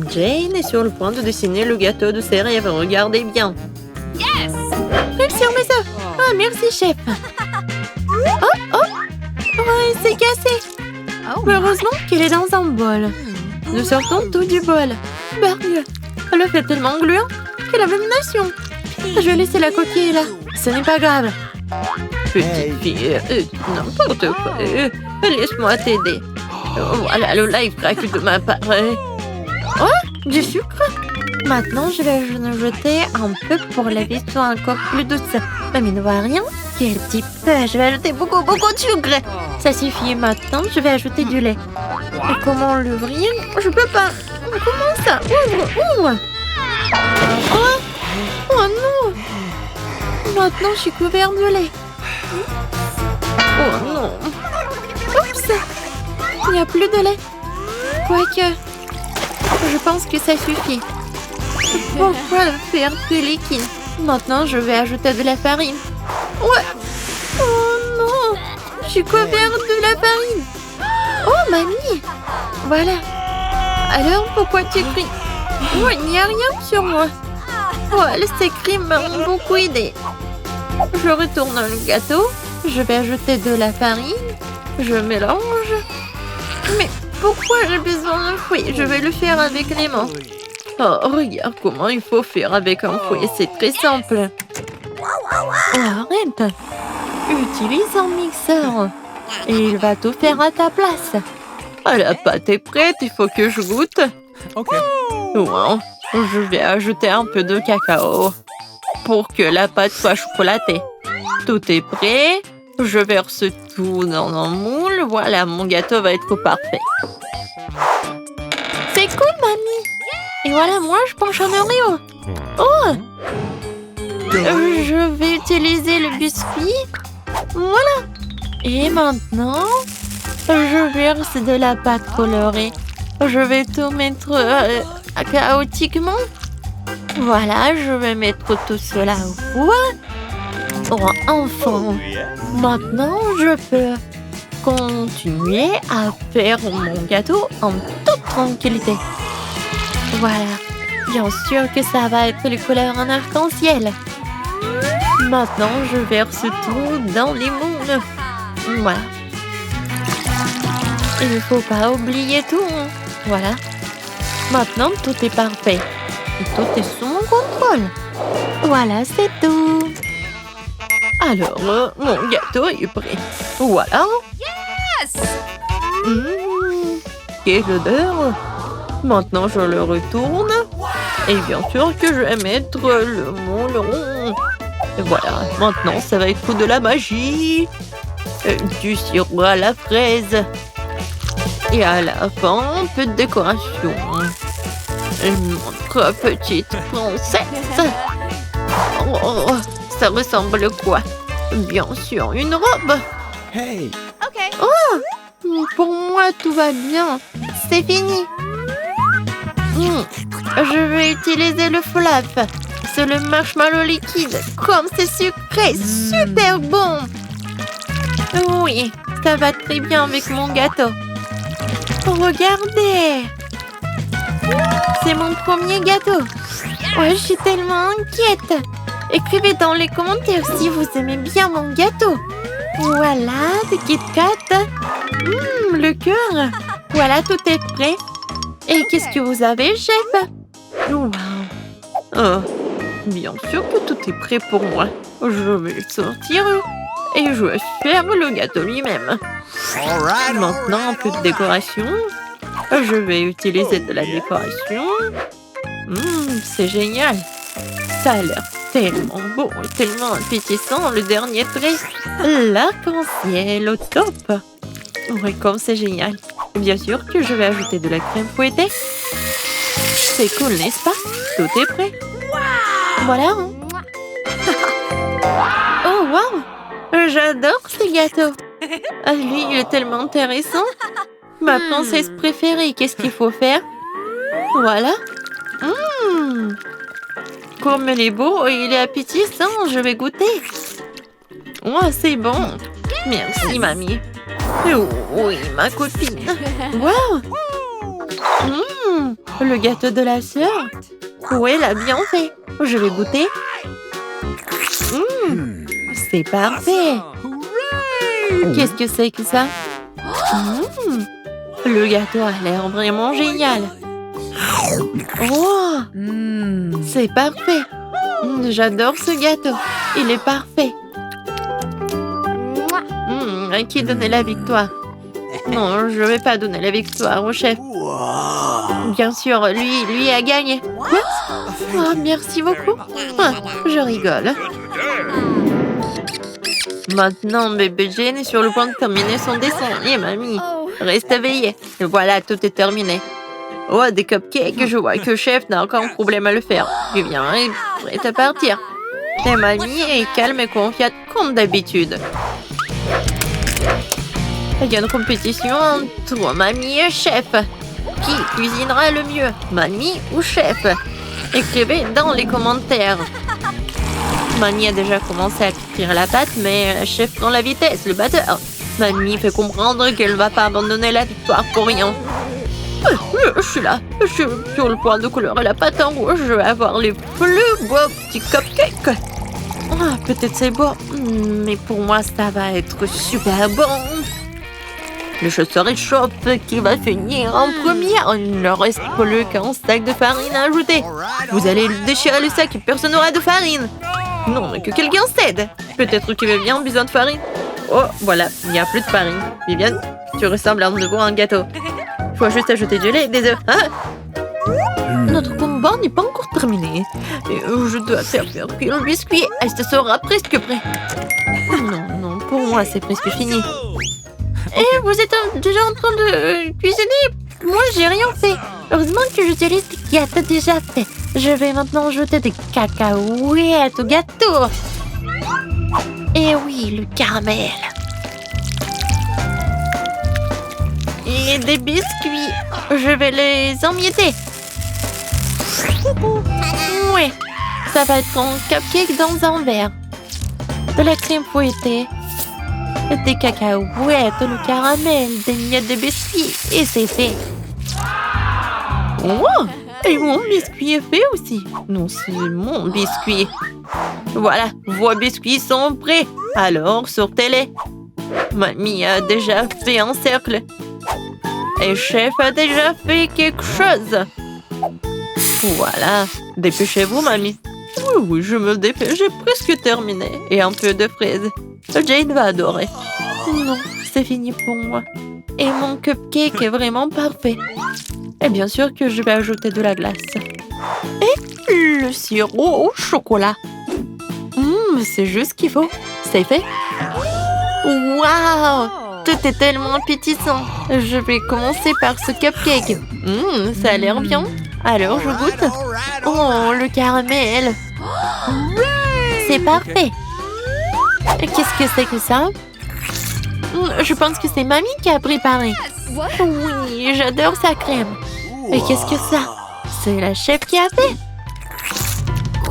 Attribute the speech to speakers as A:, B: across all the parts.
A: Jane est sur le point de dessiner le gâteau de ses rêves. Regardez bien. Yes! Sur mes œufs. Ah, merci, chef. Oh, oh! Oh, c'est cassé. Heureusement qu'elle est dans un bol. Nous sortons tout du bol. Bargue. Le fait tellement gluant qu'elle a même nation. Je vais laisser la coquille là. Ce n'est pas grave. Petite fille, n'importe quoi. Laisse-moi t'aider. Voilà le live crack de ma part. Oh, du sucre. Maintenant, je vais en jeter un peu pour la vie soit encore plus douce. Mamie ne voit rien. Quel petit peu. Je vais ajouter beaucoup de sucre. Ça suffit. Maintenant, je vais ajouter du lait. Et comment l'ouvrir? Je peux pas. Comment ça? Ouvre. Oh, oh non. Maintenant, je suis couvert de lait. Oh non. Oups. Il n'y a plus de lait. Quoique, je pense que ça suffit. Pourquoi le faire plus liquide? Maintenant, je vais ajouter de la farine. Ouais. Oh non. Je suis couvert de la farine. Oh, mamie. Voilà. Alors, pourquoi tu cries? Oh, il n'y a rien sur moi. Oh, ces cris m'ont beaucoup aidé. Je retourne le gâteau. Je vais ajouter de la farine. Je mélange. Mais pourquoi j'ai besoin d'un fouet? Je vais le faire avec les mains. Oh, regarde comment il faut faire avec un fouet. C'est très simple. Oh, arrête. Utilise un mixeur. Et il va tout faire à ta place. Ah, la pâte est prête. Il faut que je goûte.
B: Ok.
A: Wow. Je vais ajouter un peu de cacao pour que la pâte soit chocolatée. Tout est prêt. Je verse tout dans un moule. Voilà, mon gâteau va être parfait. C'est cool, mamie. Et voilà, moi, je penche un Oreo. Oh! Je vais utiliser le biscuit. Voilà. Et maintenant, je verse de la pâte colorée. Je vais tout mettre chaotiquement. Voilà, je vais mettre tout cela au four. Oh, enfin. Maintenant, je peux continuer à faire mon gâteau en toute tranquillité. Voilà. Bien sûr que ça va être les couleurs en arc-en-ciel. Maintenant, je verse tout dans les moules. Voilà. Il ne faut pas oublier tout. Voilà. Maintenant, tout est parfait. Et tout est sous mon contrôle. Voilà, c'est tout. Alors, mon gâteau est prêt. Voilà. Yes! Quelle odeur! Maintenant, je le retourne. Et bien sûr que je vais mettre le moule rond. Et voilà. Maintenant, ça va être de la magie. Du sirop à la fraise. Et à la fin, un peu de décoration. Notre petite princesse. Oh, ça ressemble à quoi? Bien sûr, une robe.
B: Hey.
C: Ok.
A: Oh, pour moi, tout va bien. C'est fini. Je vais utiliser le flap. C'est le marshmallow liquide. Comme c'est sucré, super bon. Oui, ça va très bien avec mon gâteau. Regardez. C'est mon premier gâteau. Ouais, je suis tellement inquiète. Écrivez dans les commentaires si vous aimez bien mon gâteau. Voilà, des Kit Kat. Le cœur. Voilà, tout est prêt. Et qu'est-ce que vous avez, chef? Wow. Oh, bien sûr que tout est prêt pour moi. Je vais le sortir et je vais faire le gâteau lui-même. Maintenant, un peu de décoration. Je vais utiliser de la décoration. C'est génial. Ça a l'air tellement beau et tellement appétissant. Le dernier trait. L'arc-en-ciel au top. Oui, comme c'est génial. Bien sûr que je vais ajouter de la crème fouettée. C'est cool, n'est-ce pas? Tout est prêt. Voilà. Oh, wow. J'adore ce gâteau. Lui, il est tellement intéressant. Ma princesse préférée, qu'est-ce qu'il faut faire? Voilà. Comme il est beau et il est appétissant, je vais goûter. Oh, c'est bon. Merci, mamie. Oh, oui, ma copine. Wow. Le gâteau de la sœur. Oui, elle a bien fait. Je vais goûter. C'est parfait. Qu'est-ce que c'est que ça? Le gâteau a l'air vraiment génial. Oh, c'est parfait. J'adore ce gâteau. Il est parfait. Qui donnait la victoire? Non, je ne vais pas donner la victoire au chef. Bien sûr, lui a gagné. Quoi? Oh, merci beaucoup. Ah, je rigole. Maintenant, bébé Jane est sur le point de terminer son dessin. Et mamie, reste éveillée. Et voilà, tout est terminé. Oh, des cupcakes. Je vois que le chef n'a aucun problème à le faire. Il vient et prêt à partir. Et mamie est calme et confiante comme d'habitude. Il y a une compétition entre mamie et chef. Qui cuisinera le mieux, mamie ou chef? Écrivez dans les commentaires. Mamie a déjà commencé à cuire la pâte, mais chef prend la vitesse, le batteur. Mamie fait comprendre qu'elle ne va pas abandonner la victoire pour rien. Je suis là. Je suis sur le point de colorer la pâte en rouge. Je vais avoir les plus beaux petits cupcakes. Ah, peut-être c'est beau, mais pour moi, ça va être super bon. Le chasseur échauffe qui va finir en première. Il ne reste plus qu'un sac de farine à ajouter. Vous allez déchirer le sac et personne n'aura de farine. Non, mais que quelqu'un cède. Peut-être que Viviane a besoin de farine. Oh, voilà, il n'y a plus de farine. Viviane, tu ressembles à un nouveau un gâteau. Il faut juste ajouter du lait et des œufs. Hein? Notre combat n'est pas encore terminé. Je dois faire cuire le biscuit. Elle se sera presque prêt. Non, pour moi, c'est presque fini. Et vous êtes déjà en train de cuisiner? Moi, j'ai rien fait. Heureusement que j'utilise des gâteaux déjà faits. Je vais maintenant ajouter des cacahuètes au gâteau. Et oui, le caramel. Et des biscuits. Je vais les emietter. Oui, ça va être un cupcake dans un verre. De la crème fouettée. Des cacahuètes, le caramel, des miettes de biscuits. Et c'est fait. Oh, et mon biscuit est fait aussi. Non, c'est mon biscuit. Voilà, vos biscuits sont prêts. Alors, sortez-les. Mamie a déjà fait un cercle. Et chef a déjà fait quelque chose. Voilà. Dépêchez-vous, mamie. Oui, je me dépêche. J'ai presque terminé. Et un peu de fraises. Jane va adorer. Non, c'est fini pour moi. Et mon cupcake est vraiment parfait. Et bien sûr que je vais ajouter de la glace. Et le sirop au chocolat. C'est juste ce qu'il faut. C'est fait. Waouh! Tout est tellement appétissant. Je vais commencer par ce cupcake. Ça a l'air bien. Alors, je goûte. Oh, le caramel. C'est parfait. Qu'est-ce que c'est que ça? Je pense que c'est mamie qui a préparé. Oui, j'adore sa crème. Et qu'est-ce que ça? C'est la chef qui a fait.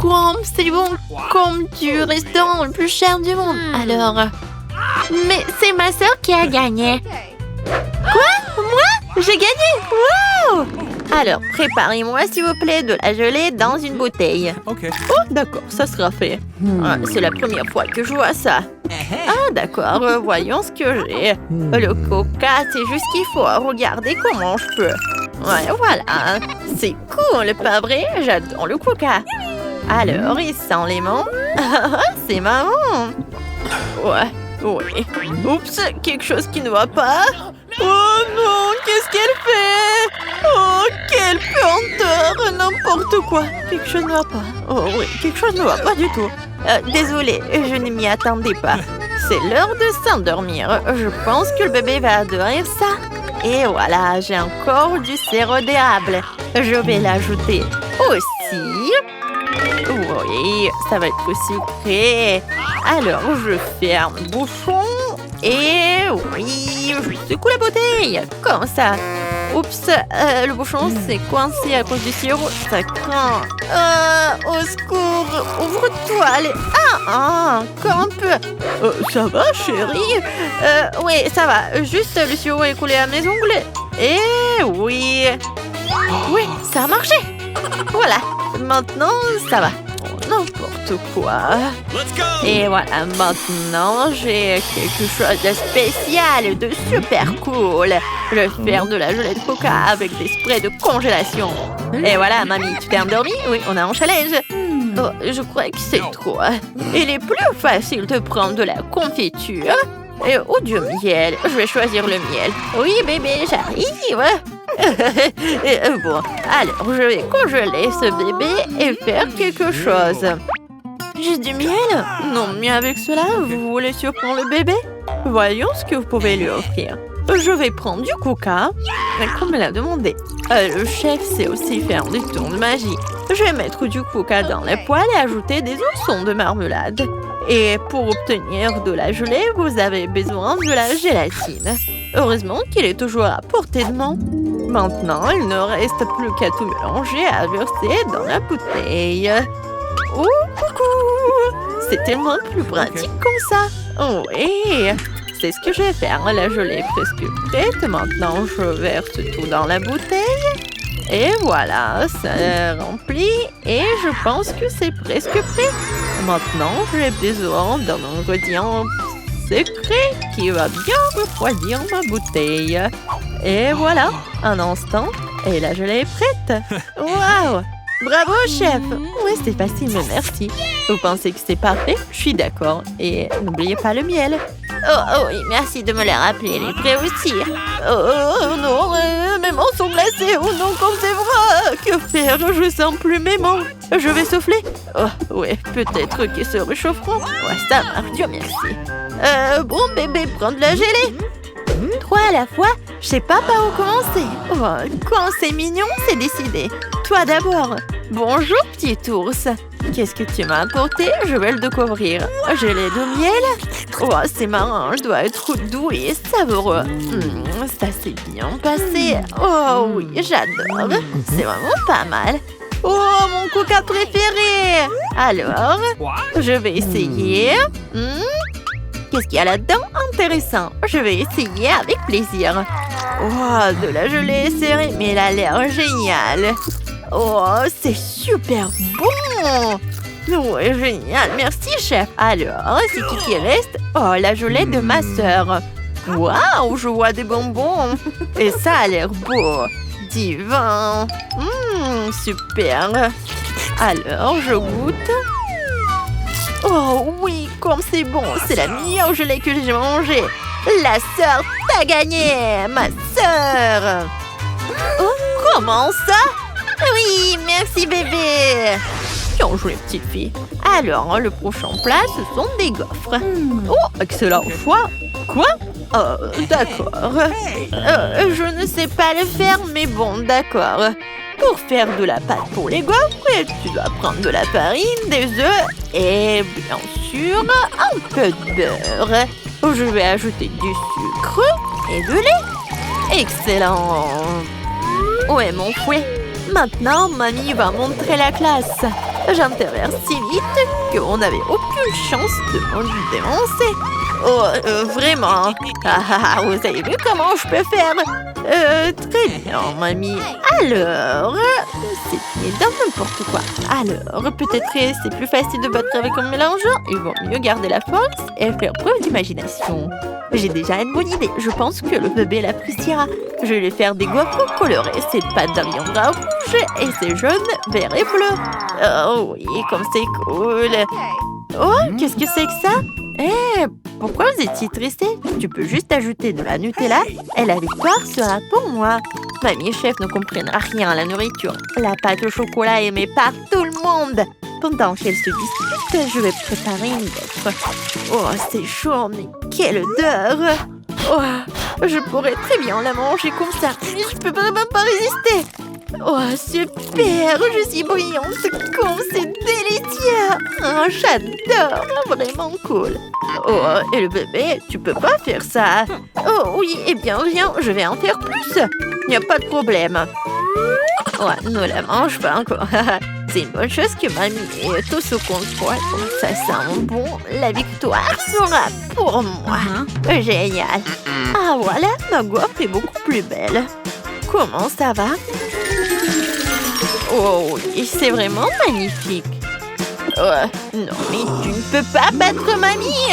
A: Quoi? C'est bon, comme du restaurant le plus cher du monde. Alors... Mais c'est ma sœur qui a gagné. Quoi? Moi? J'ai gagné? Wow! Alors, préparez-moi, s'il vous plaît, de la gelée dans une bouteille.
B: Okay.
A: Oh, d'accord, ça sera fait. Ah, c'est la première fois que je vois ça. Ah, d'accord, voyons ce que j'ai. Le coca, c'est juste ce qu'il faut. Regardez comment je peux. Ouais, voilà. C'est cool, pas vrai? J'adore le coca. Alors, il sent les menthes. C'est marrant. Ouais. Oui. Oups, quelque chose qui ne va pas. Oh non, qu'est-ce qu'elle fait? Oh, quelle puanteur, n'importe quoi. Quelque chose ne va pas. Oh oui, quelque chose ne va pas du tout. Désolée, je ne m'y attendais pas. C'est l'heure de s'endormir. Je pense que le bébé va adorer ça. Et voilà, j'ai encore du sirop d'érable. Je vais l'ajouter aussi. Oui, ça va être sucré. Alors, je ferme le bouchon. Et oui, je secoue la bouteille. Comme ça. Oups, le bouchon s'est coincé à cause du sirop. Ça craint. Au secours, ouvre-toi. Allez. Encore un peu. Ça va, chérie? Oui, ça va. Juste le sirop est coulé à mes ongles. Et oui. Oui, ça a marché. Voilà, maintenant, ça va. N'importe quoi. Et voilà, maintenant, j'ai quelque chose de spécial, de super cool. Je vais faire de la gelée de coca avec des sprays de congélation. Et voilà, mamie, tu t'es endormie? Oui, on a un challenge. Oh, je crois que c'est trop. Il est plus facile de prendre de la confiture ou du miel. Je vais choisir le miel. Oui, bébé, j'arrive. Bon, alors je vais congeler ce bébé et faire quelque chose. J'ai du miel? Non, mais avec cela, vous voulez surprendre le bébé? Voyons ce que vous pouvez lui offrir. Je vais prendre du coca, comme me l'a demandé. Le chef sait aussi faire des tours de magie. Je vais mettre du coca dans la poêle et ajouter des oursons de marmelade. Et pour obtenir de la gelée, vous avez besoin de la gélatine. Heureusement qu'il est toujours à portée de main. Maintenant, il ne reste plus qu'à tout mélanger et à verser dans la bouteille. Oh, coucou! C'est tellement plus pratique comme ça. Oh, oui, c'est ce que je vais faire. La gelée est presque prête. Maintenant, je verse tout dans la bouteille. Et voilà, ça est rempli. Et je pense que c'est presque prêt. Maintenant, j'ai besoin d'un ingrédient secret qui va bien refroidir ma bouteille. Et voilà, un instant, et la gelée est prête. Waouh! Bravo, chef! Oui, c'est facile, mais merci. Vous pensez que c'est parfait? Je suis d'accord. Et n'oubliez pas le miel. Oh, oui, merci de me le rappeler. Il est prêt aussi. Oh non, mes mains sont glacées. Oh non, comme c'est vrai. Que faire? Je sens plus mes mains. Je vais souffler. Oh, oui, peut-être qu'ils se réchaufferont. Ouais, ça marche, Dieu merci. Bon, bébé, prends de la gelée. 3 à la fois? Je sais pas par où commencer. Oh, quand c'est mignon, c'est décidé. Toi d'abord. Bonjour, petit ours. Qu'est-ce que tu m'as apporté? Je vais le découvrir. Gelée de miel? Oh, c'est marrant, je dois être doux et savoureux. Ça s'est bien passé. Oh oui, j'adore. C'est vraiment pas mal. Oh, mon coca préféré. Alors, je vais essayer. Qu'est-ce qu'il y a là-dedans? Intéressant. Je vais essayer avec plaisir. Oh, de la gelée serrée, mais elle a l'air géniale. Oh, c'est super bon. Ouais, génial. Merci, chef. Alors, c'est qui reste? Oh, la gelée de ma sœur. Waouh, je vois des bonbons. Et ça a l'air beau. Divin. Super. Alors, je goûte. Oh oui, comme c'est bon. C'est la meilleure gelée que j'ai mangée. La sœur t'a gagné, ma sœur. Oh, comment ça? Oui, merci bébé. Bien joué, petite fille. Alors, le prochain plat, ce sont des gaufres. Oh, excellent choix. Quoi? D'accord. Je ne sais pas le faire, mais bon, d'accord. Pour faire de la pâte pour les gaufres, tu dois prendre de la farine, des œufs et bien sûr un peu de beurre. Je vais ajouter du sucre et de lait. Excellent. Où est mon fouet? Maintenant, mamie va montrer la classe. J'interviens si vite qu'on n'avait aucune chance de me dénoncer. Oh, vraiment? Vous avez vu comment je peux faire? Très bien, mamie. Alors, c'est dans n'importe quoi. Alors, peut-être c'est plus facile de battre avec un mélangeant. Il vaut mieux garder la force et faire preuve d'imagination. J'ai déjà une bonne idée. Je pense que le bébé l'appréciera. Je vais lui faire des gaufres colorées. Cette pâte deviendra rouge et c'est jaune, vert et bleu. Oh oui, comme c'est cool. Oh, qu'est-ce que c'est que ça? Pourquoi vous étiez tressé? Tu peux juste ajouter de la Nutella et la victoire sera pour moi. Mamie et chef ne comprennent rien à la nourriture. La pâte au chocolat est aimée par tout le monde. Pendant qu'elles se disputent, je vais préparer une gaufre. Oh, c'est chaud, mais quelle odeur! Oh, je pourrais très bien la manger comme ça, mais je peux vraiment pas résister. Oh, super! Je suis brillante, comme c'est délicieux! Oh, j'adore! Vraiment cool! Oh, et le bébé, tu peux pas faire ça! Oh oui, eh bien, viens, je vais en faire plus! Il n'y a pas de problème! Ouais, ne la mange pas encore! C'est une bonne chose que mamie ait tout sous contrôle. Ça sent bon. La victoire sera pour moi. Génial! Ah voilà, ma gaufre est beaucoup plus belle. Comment ça va? Oh, et c'est vraiment magnifique. Non, mais tu ne peux pas battre mamie.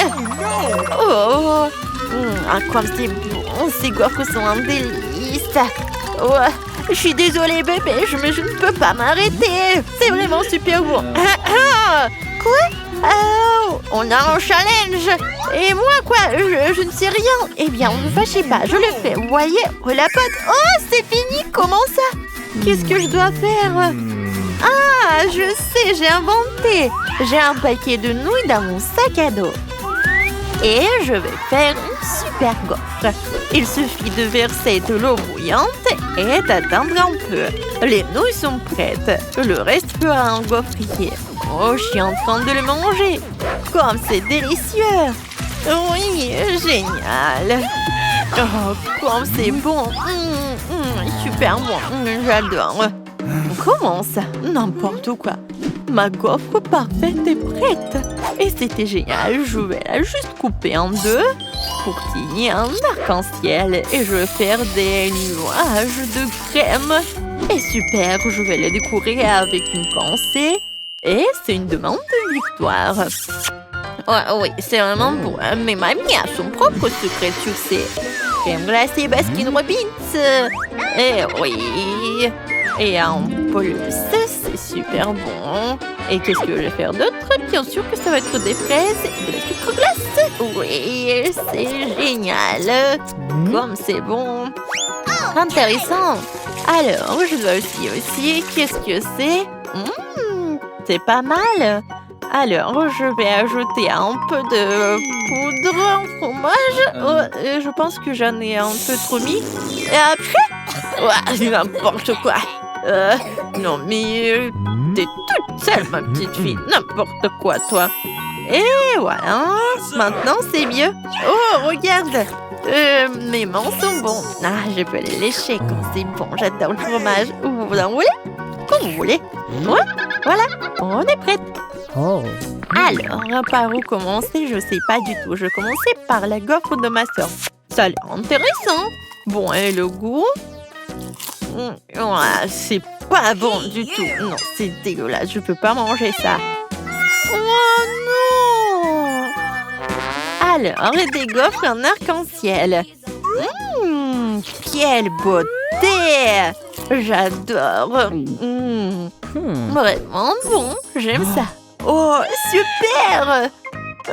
A: Oh, à quoi c'est bon. Ces gaufres sont un délice. Oh, je suis désolée, bébé, mais je ne peux pas m'arrêter. C'est vraiment super bon. Quoi? Oh, on a un challenge. Et moi, quoi? Je ne sais rien. Eh bien, ne fâchez pas, je le fais. Vous voyez? Oh, la pote. Oh, c'est fini. Comment ça? Qu'est-ce que je dois faire? Ah, je sais, j'ai inventé. J'ai un paquet de nouilles dans mon sac à dos. Et je vais faire une super gaufre. Il suffit de verser de l'eau bouillante et d'attendre un peu. Les nouilles sont prêtes. Le reste fera un gaufrier. Oh, je suis en train de le manger. Comme c'est délicieux. Oui, génial. Oh, comme c'est bon. Super bon. J'adore. Comment ça? N'importe quoi. Ma gaufre parfaite est prête. Et c'était génial. Je vais la juste couper en deux pour qu'il y ait un arc-en-ciel. Et je vais faire des nuages de crème. Et super, je vais les décorer avec une pensée. Et c'est une demande de victoire. Oui, c'est vraiment bon. Mais mamie a son propre secret de succès. Crème glacée Baskin Robbins. Et oui. Et en plus, c'est super bon. Et qu'est-ce que je vais faire d'autre? Bien sûr que ça va être des fraises et de la sucre glace. Oui, c'est génial. Comme c'est bon. Intéressant. Alors, je dois aussi. Qu'est-ce que c'est? C'est pas mal. Alors, je vais ajouter un peu de poudre en fromage. Je pense que j'en ai un peu trop mis. Et après, n'importe quoi. Non, mais t'es toute seule, ma petite fille. N'importe quoi, toi. Et voilà. Maintenant, c'est mieux. Oh, regarde. Mes mains sont bons. Ah, je peux les lécher quand c'est bon. J'adore le fromage. Vous en voulez? Comme vous voulez. Ouais, voilà. On est prête.
B: Oh.
A: Alors, par où commencer? Je sais pas du tout. Je vais commencer par la gaufre de ma soeur. Ça a l'air intéressant. Bon, et le goût? C'est pas bon du tout. Non, c'est dégueulasse. Je peux pas manger ça. Oh non! Alors, des gaufres en arc-en-ciel. Quelle beauté! J'adore. Vraiment bon. J'aime ça. Oh, super!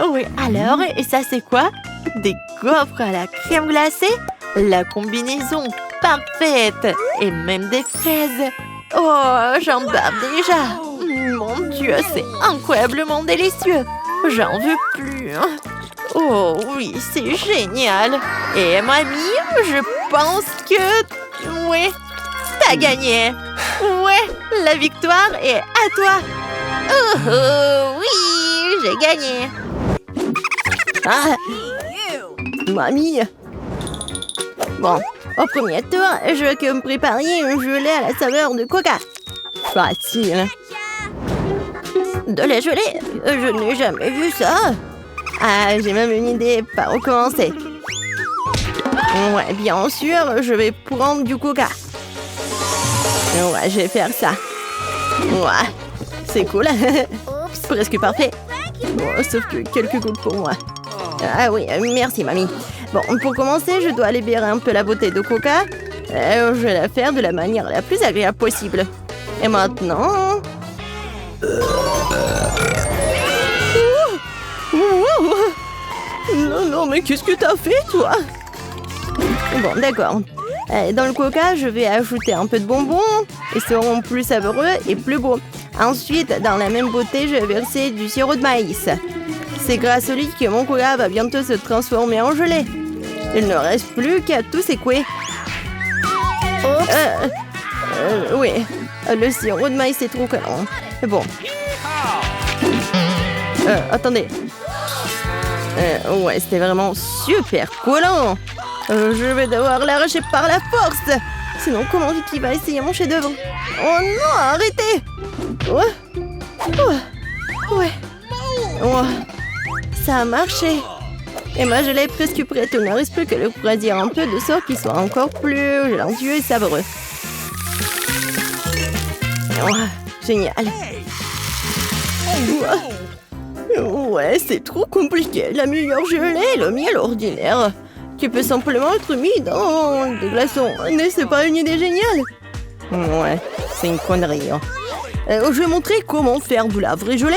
A: Oui, alors, et ça c'est quoi? Des gaufres à la crème glacée? La combinaison parfaite! Et même des fraises! Oh, j'en barbe déjà! Mon Dieu, c'est incroyablement délicieux! J'en veux plus! Oh oui, c'est génial! Et mamie, je pense que... Oui, t'as gagné! Ouais, la victoire est à toi! Oh oui, j'ai gagné!
B: Ah, mamie. Bon, au premier tour, je veux que vous me prépariez un gelée à la saveur de coca. Facile. De la gelée? Je n'ai jamais vu ça. Ah, j'ai même une idée par où commencer. Ouais, bien sûr, je vais prendre du coca. Ouais, je vais faire ça. Ouais, c'est cool. Presque parfait. Bon, sauf que quelques gouttes pour moi. Ah oui, merci mamie. Bon, pour commencer, je dois libérer un peu la bouteille de coca. Je vais la faire de la manière la plus agréable possible. Et maintenant... Non, mais qu'est-ce que t'as fait, toi? Bon, d'accord. Dans le coca, je vais ajouter un peu de bonbons. Ils seront plus savoureux et plus beaux. Ensuite, dans la même bouteille, je vais verser du sirop de maïs. C'est grâce au lit que mon coca va bientôt se transformer en gelée. Il ne reste plus qu'à tout secouer. Oui, le sirop de maïs est trop collant. Bon. Attendez. Ouais, c'était vraiment super collant. Je vais devoir l'arracher par la force. Sinon, comment Vicky va essayer mon chef-d'œuvre? Oh non, arrêtez! Ouais. Ça a marché. Et ma gelée est presque prête. Il ne reste plus que le refroidir un peu de sorte qu'il soit encore plus gélancieux et savoureux. Génial. Ouais, c'est trop compliqué. La meilleure gelée est le miel ordinaire, qui peut simplement être mis dans des glaçons. N'est-ce pas une idée géniale? Ouais, c'est une connerie. Je vais montrer comment faire de la vraie gelée.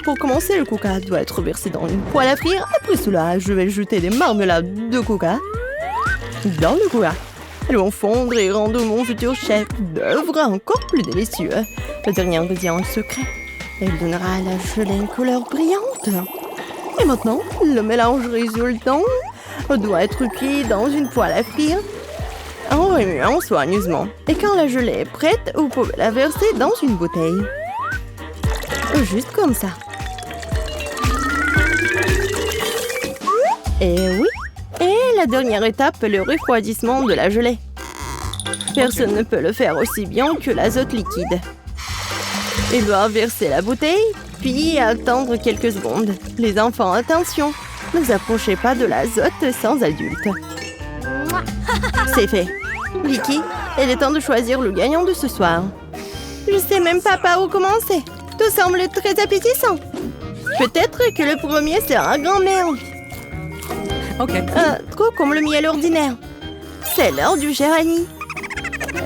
B: Pour commencer, le coca doit être versé dans une poêle à frire. Après cela, je vais jeter des marmelades de coca dans le coca. Elles vont fondre et rendre mon futur chef d'œuvre encore plus délicieux. Le dernier ingrédient est secret. Elle donnera à la gelée une couleur brillante. Et maintenant, le mélange résultant doit être cuit dans une poêle à frire en remuant soigneusement. Et quand la gelée est prête, vous pouvez la verser dans une bouteille. Juste comme ça. Et oui. Et la dernière étape est le refroidissement de la gelée. Personne ne peut le faire aussi bien que l'azote liquide. Il doit verser la bouteille, puis attendre quelques secondes. Les enfants, attention, ne vous approchez pas de l'azote sans adulte. C'est fait. Vicky, il est temps de choisir le gagnant de ce soir. Je sais même pas par où commencer. Tout semble très appétissant. Peut-être que le premier sera grand-mère.
C: Ok.
B: Trop comme le miel ordinaire. C'est l'heure du cher Annie.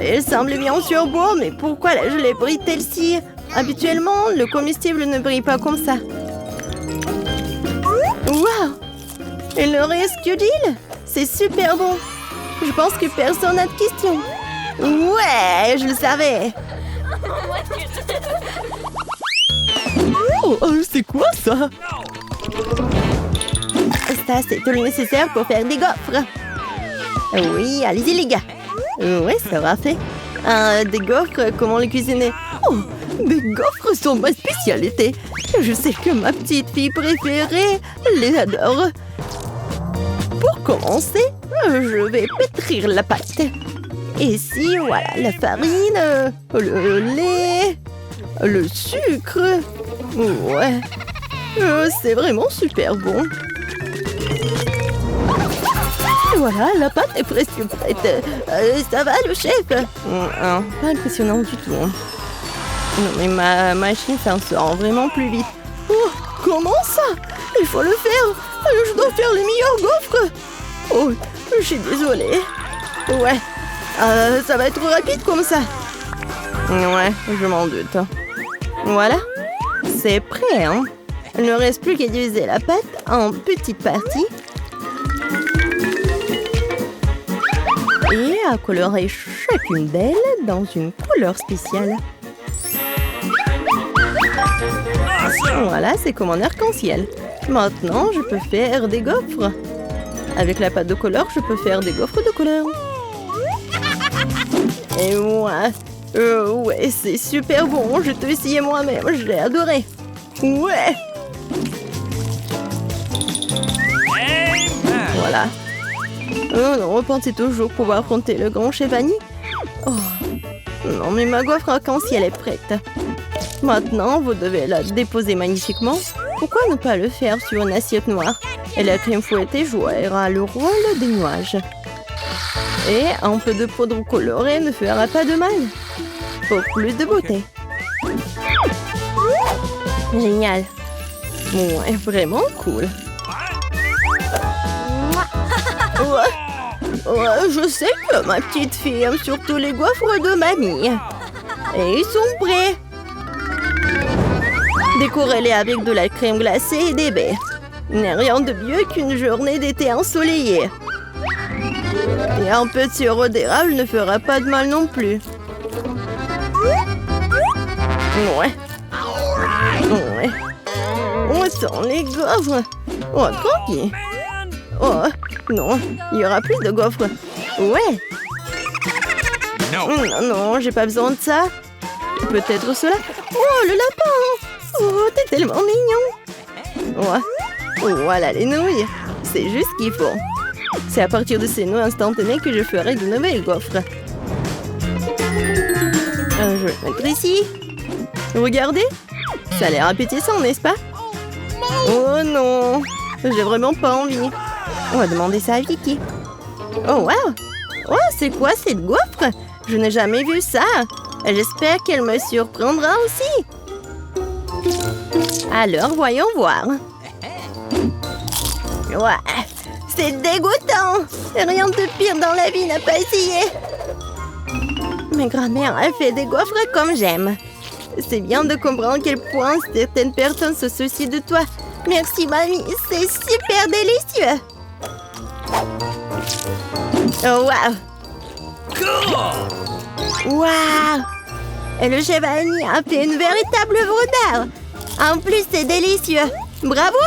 B: Il semble bien sûr beau, mais pourquoi la gelée brille-t-elle si? Habituellement, le comestible ne brille pas comme ça. Waouh! Il ne reste que d'huile. C'est super bon. Je pense que personne n'a de questions. Ouais, je le savais.
D: Oh, c'est quoi ça?
B: Ça, c'est tout le nécessaire pour faire des gaufres. Oui, allez-y les gars. Oui, ça va fait. Des gaufres, comment les cuisiner?
D: Oh, des gaufres sont ma spécialité.
B: Je sais que ma petite fille préférée les adore. Pour commencer, je vais pétrir la pâte. Ici, voilà, la farine, le lait, le sucre. Ouais, c'est vraiment super bon. Voilà, la pâte est presque prête. Ça va, le chef? Pas impressionnant du tout. Non, mais ma machine s'en sort vraiment plus vite.
D: Oh, comment ça? Il faut le faire. Je dois faire les meilleurs gaufres.
B: Oh, je suis désolée. Ouais, ça va être rapide comme ça. Ouais, je m'en doute. Voilà, c'est prêt, hein? Il ne reste plus qu'à diviser la pâte en petites parties. Et à colorer chacune d'elles dans une couleur spéciale. Voilà, c'est comme un arc-en-ciel. Maintenant, je peux faire des gaufres. Avec la pâte de couleur, je peux faire des gaufres de couleur. Et ouais, c'est super bon. Je t'ai essayé moi-même, je l'ai adoré. Ouais. Voilà. Non, pensez toujours pouvoir affronter le grand chef Annie. Oh. Non, mais ma gaufre arc-en-ciel est prête. Maintenant, vous devez la déposer magnifiquement. Pourquoi ne pas le faire sur une assiette noire? Et la crème fouettée jouera le rôle des nuages. Et un peu de poudre colorée ne fera pas de mal. Pour plus de beauté. Génial. Ouais, vraiment cool. Ouais, je sais que ma petite fille aime surtout les gaufres de mamie. Et ils sont prêts. Décorez-les avec de la crème glacée et des baies. Il n'est rien de mieux qu'une journée d'été ensoleillée. Et un peu de sirop d'érable ne fera pas de mal non plus. Ouais. On sent les gaufres. Oh, tranquille. Oh, non, il y aura plus de gaufres. Ouais. Non, j'ai pas besoin de ça. Peut-être cela. Oh, le lapin. Oh, t'es tellement mignon. Ouais. Voilà les nouilles. C'est juste ce qu'il faut. C'est à partir de ces nouilles instantanées que je ferai de nouvelles gaufres. Je vais le mettre ici. Regardez. Ça a l'air appétissant, n'est-ce pas? Oh non. J'ai vraiment pas envie. On va demander ça à Vicky. Oh, wow! Oh, c'est quoi cette gaufre? Je n'ai jamais vu ça. J'espère qu'elle me surprendra aussi. Alors, voyons voir. Ouais, c'est dégoûtant. Rien de pire dans la vie n'a pas essayé. Ma grand-mère a fait des gaufres comme j'aime. C'est bien de comprendre à quel point certaines personnes se soucient de toi. Merci, mamie. C'est super délicieux. Oh, waouh. Waouh. Et le chef Annie a fait une véritable œuvre d'art. En plus, c'est délicieux. Bravo.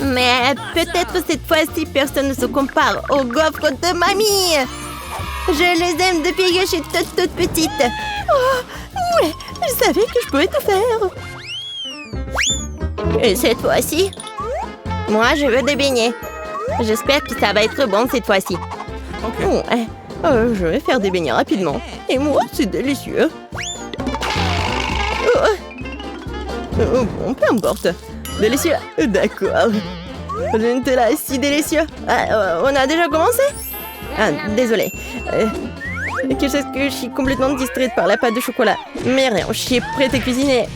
B: Mais peut-être cette fois-ci, personne ne se compare aux gaufres de mamie. Je les aime depuis que je suis toute petite.
D: Oh, ouais, je savais que je pouvais tout faire.
B: Et cette fois-ci, moi, je veux des beignets. J'espère que ça va être bon cette fois-ci.
D: Ouais, je vais faire des beignets rapidement. Et moi, c'est délicieux. Bon, peu importe. Délicieux. D'accord. Le Nutella est si délicieux. On a déjà commencé? Ah, désolé. Que je suis complètement distraite par la pâte de chocolat. Mais rien, je suis prête à cuisiner.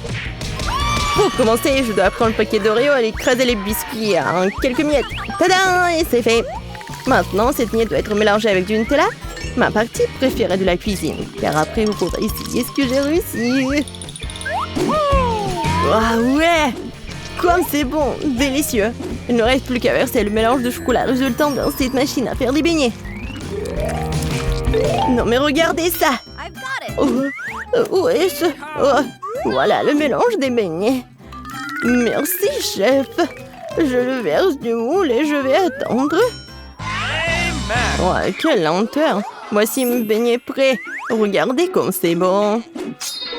D: Pour commencer, je dois prendre le paquet d'Oreo et écraser les biscuits en quelques miettes. Tada! Et c'est fait. Maintenant, cette miette doit être mélangée avec du Nutella. Ma partie préférée de la cuisine. Car après, vous pourrez essayer ce que j'ai réussi. Ah ouais! Comme c'est bon! Délicieux! Il ne reste plus qu'à verser le mélange de chocolat résultant dans cette machine à faire des beignets. Non mais regardez ça! Où est-ce? Oh, voilà le mélange des beignets. Merci, chef. Je le verse du moule et je vais attendre. Ouais, quelle lenteur. Voici mes beignets prêts. Regardez comme c'est bon.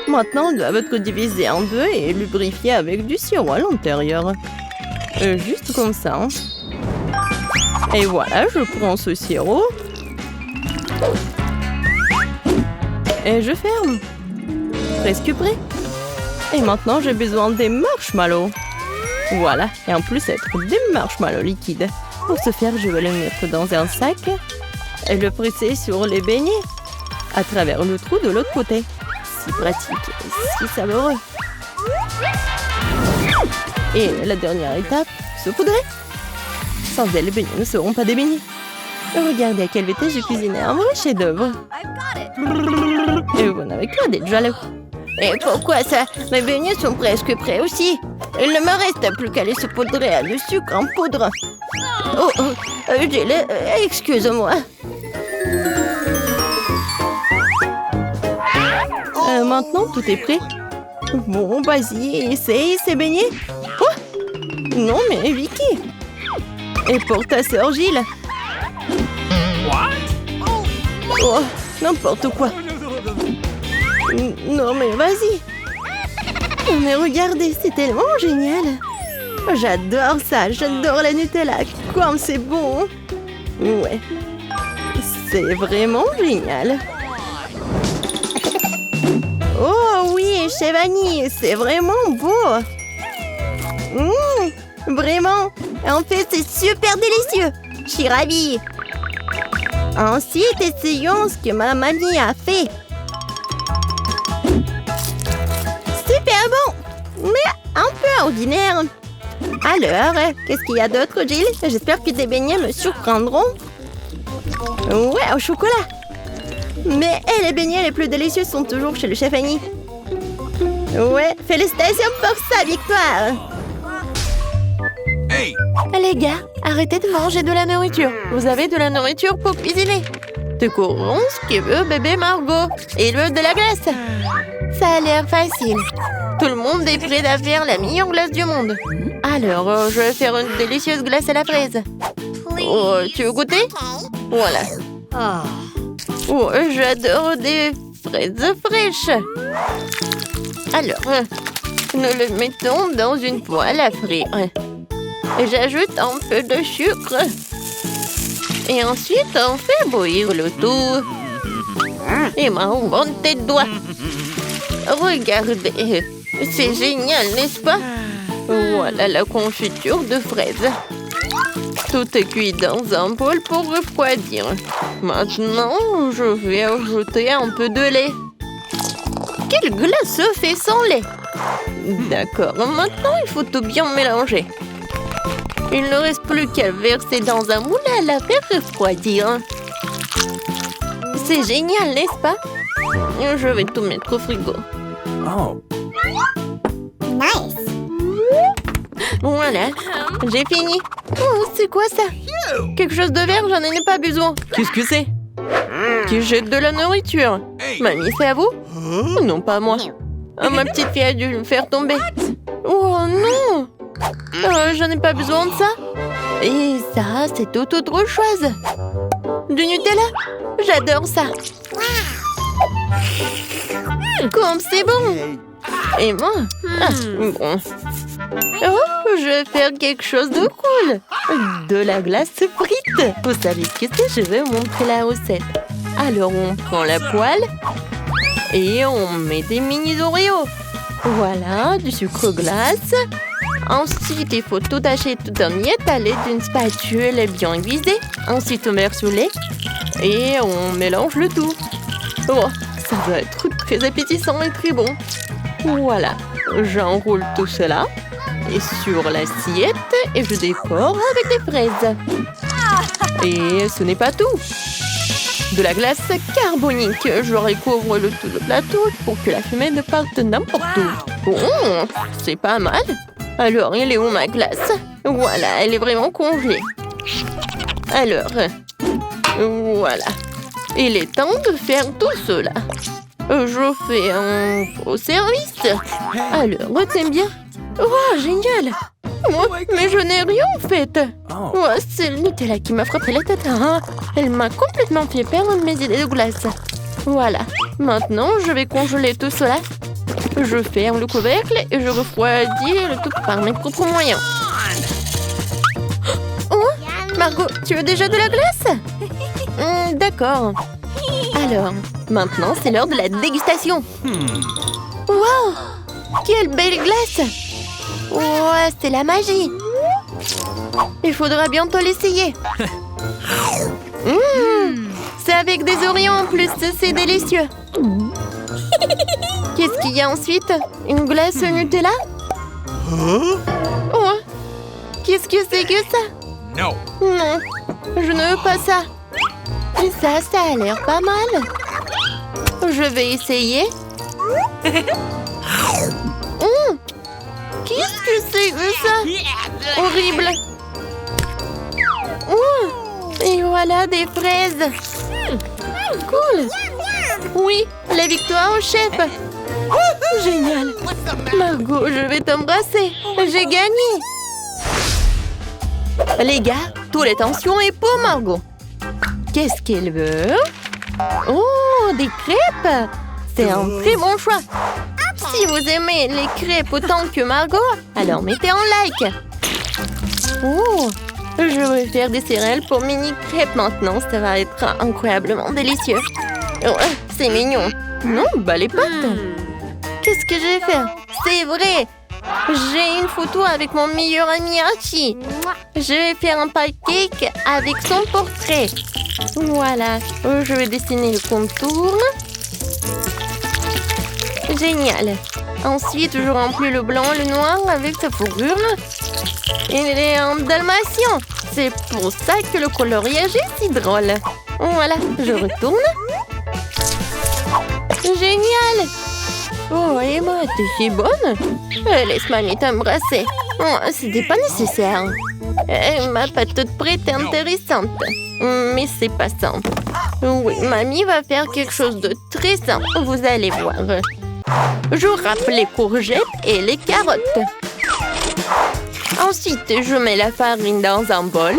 D: Maintenant, ils doivent être divisés en deux et lubrifiés avec du sirop à l'intérieur. Juste comme ça. Et voilà, je prends ce sirop. Et je ferme. Presque prêt. Et maintenant, j'ai besoin des marshmallows. Voilà. Et en plus, être des marshmallows liquides. Pour ce faire, je vais les mettre dans un sac et le presser sur les beignets à travers le trou de l'autre côté. Si pratique, si savoureux. Et la dernière étape, saupoudrer. Sans elle, les beignets ne seront pas des beignets. Regardez à quelle vitesse j'ai cuisiné un vrai chef-d'œuvre. Et vous n'avez qu'à d'être jaloux. Et pourquoi ça? Mes beignets sont presque prêts aussi. Il ne me reste plus qu'à les saupoudrer à le sucre en poudre. Excuse-moi. Maintenant, tout est prêt. Bon, vas-y, essaye ces beignets. Oh! Non, mais Vicky. Et pour ta sœur Gilles. Oh, n'importe quoi. Non, mais vas-y. Mais regardez, c'est tellement génial. J'adore ça, j'adore la Nutella. Comme c'est bon. Ouais. C'est vraiment génial. Oh oui, chef Annie, c'est vraiment beau. Vraiment. En fait, c'est super délicieux. Je suis ravie. Ensuite, essayons ce que ma mamie a fait. Super bon, mais un peu ordinaire. Alors, qu'est-ce qu'il y a d'autre, Jill? J'espère que tes beignets me surprendront. Ouais, au chocolat. Mais les beignets les plus délicieux sont toujours chez le chef Annie. Ouais, félicitations pour sa victoire.
C: Hey!
A: Les gars, arrêtez de manger de la nourriture. Vous avez de la nourriture pour cuisiner. Découvrons ce que veut bébé Margot. Il veut de la glace. Ça a l'air facile. Tout le monde est prêt à faire la meilleure glace du monde. Alors, je vais faire une délicieuse glace à la fraise. Oh, tu veux goûter? Voilà. Oh, j'adore des fraises fraîches. Alors, nous le mettons dans une poêle à frire. Et j'ajoute un peu de sucre. Et ensuite, on fait bouillir le tout. Et ma bonne tête doigt. Regardez, c'est génial, n'est-ce pas? Voilà la confiture de fraises. Tout est cuit dans un bol pour refroidir. Maintenant, je vais ajouter un peu de lait. Quelle glace se fait sans lait? D'accord, maintenant il faut tout bien mélanger. Il ne reste plus qu'à verser dans un moule et à la faire refroidir. C'est génial, n'est-ce pas? Je vais tout mettre au frigo.
C: Oh.
A: Voilà, j'ai fini. Oh, c'est quoi ça? Quelque chose de vert, j'en ai pas besoin. Qu'est-ce que c'est? Qui jette de la nourriture. Mamie, c'est à vous? Non, pas moi. Ma petite fille a dû le faire tomber. Oh non! J'en ai pas besoin de ça. Et ça, c'est tout autre chose. Du Nutella? J'adore ça. Comme c'est bon. Et moi? Bon. Oh, je vais faire quelque chose de cool. De la glace frite. Vous savez ce que c'est? Je vais vous montrer la recette. Alors, on prend la poêle et on met des mini Oreos. Voilà, du sucre glace. Ensuite, il faut tout hacher tout en miettes à l'aide d'une spatule bien aiguisée. Ensuite, on verse le lait et on mélange le tout. Oh, ça doit être très appétissant et très bon. Voilà, j'enroule tout cela et sur l'assiette et je décore avec des fraises. Et ce n'est pas tout. De la glace carbonique. Je recouvre le tout le plateau pour que la fumée ne parte n'importe où. Oh, c'est pas mal. Alors, elle est où ma glace? Voilà, elle est vraiment congelée. Alors, voilà. Il est temps de faire tout cela. Je fais un faux service. Alors, retiens bien. Oh, génial. Oh, mais je n'ai rien fait. Oh, c'est le Nutella qui m'a frappé la tête. Elle m'a complètement fait perdre mes idées de glace. Voilà. Maintenant, je vais congeler tout cela. Je ferme le couvercle et je refroidis le tout par mes propres moyens. Oh, Margot, tu veux déjà de la glace? D'accord. Alors, maintenant, c'est l'heure de la dégustation. Wow! Quelle belle glace! Ouais, c'est la magie. Il faudra bientôt l'essayer. C'est avec des Oreos en plus, c'est délicieux. Qu'est-ce qu'il y a ensuite? Une glace au Nutella? Oh, qu'est-ce que c'est que ça?
C: No.
A: Non, je ne veux pas ça. Et ça a l'air pas mal. Je vais essayer. Qu'est-ce que c'est que ça? Horrible. Et voilà des fraises. Cool. Oui, la victoire au chef. Génial. Margot, je vais t'embrasser. J'ai gagné. Les gars, toute l'attention est pour Margot. Qu'est-ce qu'elle veut? Oh, des crêpes. C'est un très bon choix. Si vous aimez les crêpes autant que Margot, alors mettez un like. Oh, je vais faire des céréales pour mini crêpes maintenant. Ça va être incroyablement délicieux. Oh, c'est mignon. Non, bah les pâtes. Qu'est-ce que je vais faire? C'est vrai. J'ai une photo avec mon meilleur ami Archie. Je vais faire un pancake avec son portrait. Voilà. Je vais dessiner le contour. Génial. Ensuite, je remplis le blanc et le noir avec sa fourrure. Il est un dalmatien. C'est pour ça que le coloriage est si drôle. Voilà, je retourne. Génial. Oh, Emma, t'es si bonne. Laisse mamie t'embrasser. Oh, c'était pas nécessaire. Ma pâte toute prête est intéressante. Mais c'est pas simple. Oui, mamie va faire quelque chose de très simple. Vous allez voir. Je râpe les courgettes et les carottes. Ensuite, je mets la farine dans un bol.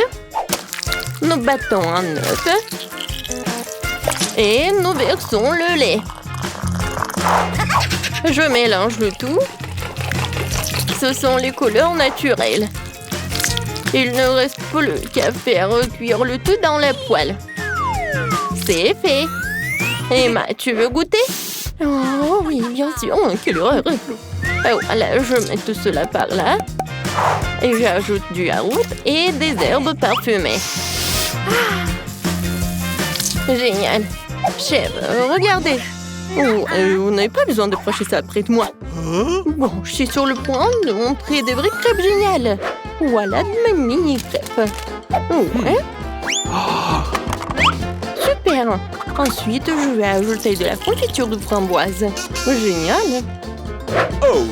A: Nous battons un œuf. Et nous versons le lait. Je mélange le tout. Ce sont les couleurs naturelles. Il ne reste plus qu'à faire cuire le tout dans la poêle. C'est fait. Emma, tu veux goûter? Oh oui, bien sûr. Oh, quelle horreur. Voilà, je mets tout cela par là.
B: Et j'ajoute du yaourt et des herbes parfumées. Génial. Chef, regardez. Oh, vous n'avez pas besoin de procher ça près de moi. Bon, je suis sur le point de montrer des vraies crêpes géniales. Voilà de mes mini-crêpes. Ouais. Super. Ensuite, je vais ajouter de la confiture de framboise. Génial.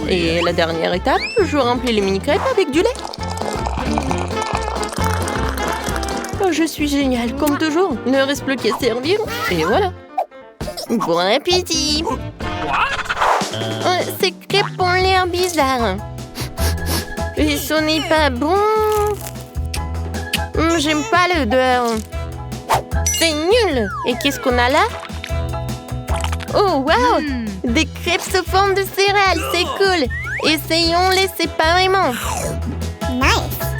B: Et la dernière étape, je remplis les mini-crêpes avec du lait. Oh, je suis géniale, comme toujours. Il ne reste plus qu'à servir. Et voilà. Bon appétit. Ces crêpes ont l'air bizarres. Et ce n'est pas bon. J'aime pas l'odeur. C'est nul. Et qu'est-ce qu'on a là? Oh, wow! Des crêpes sous forme de céréales, c'est cool. Essayons-les séparément.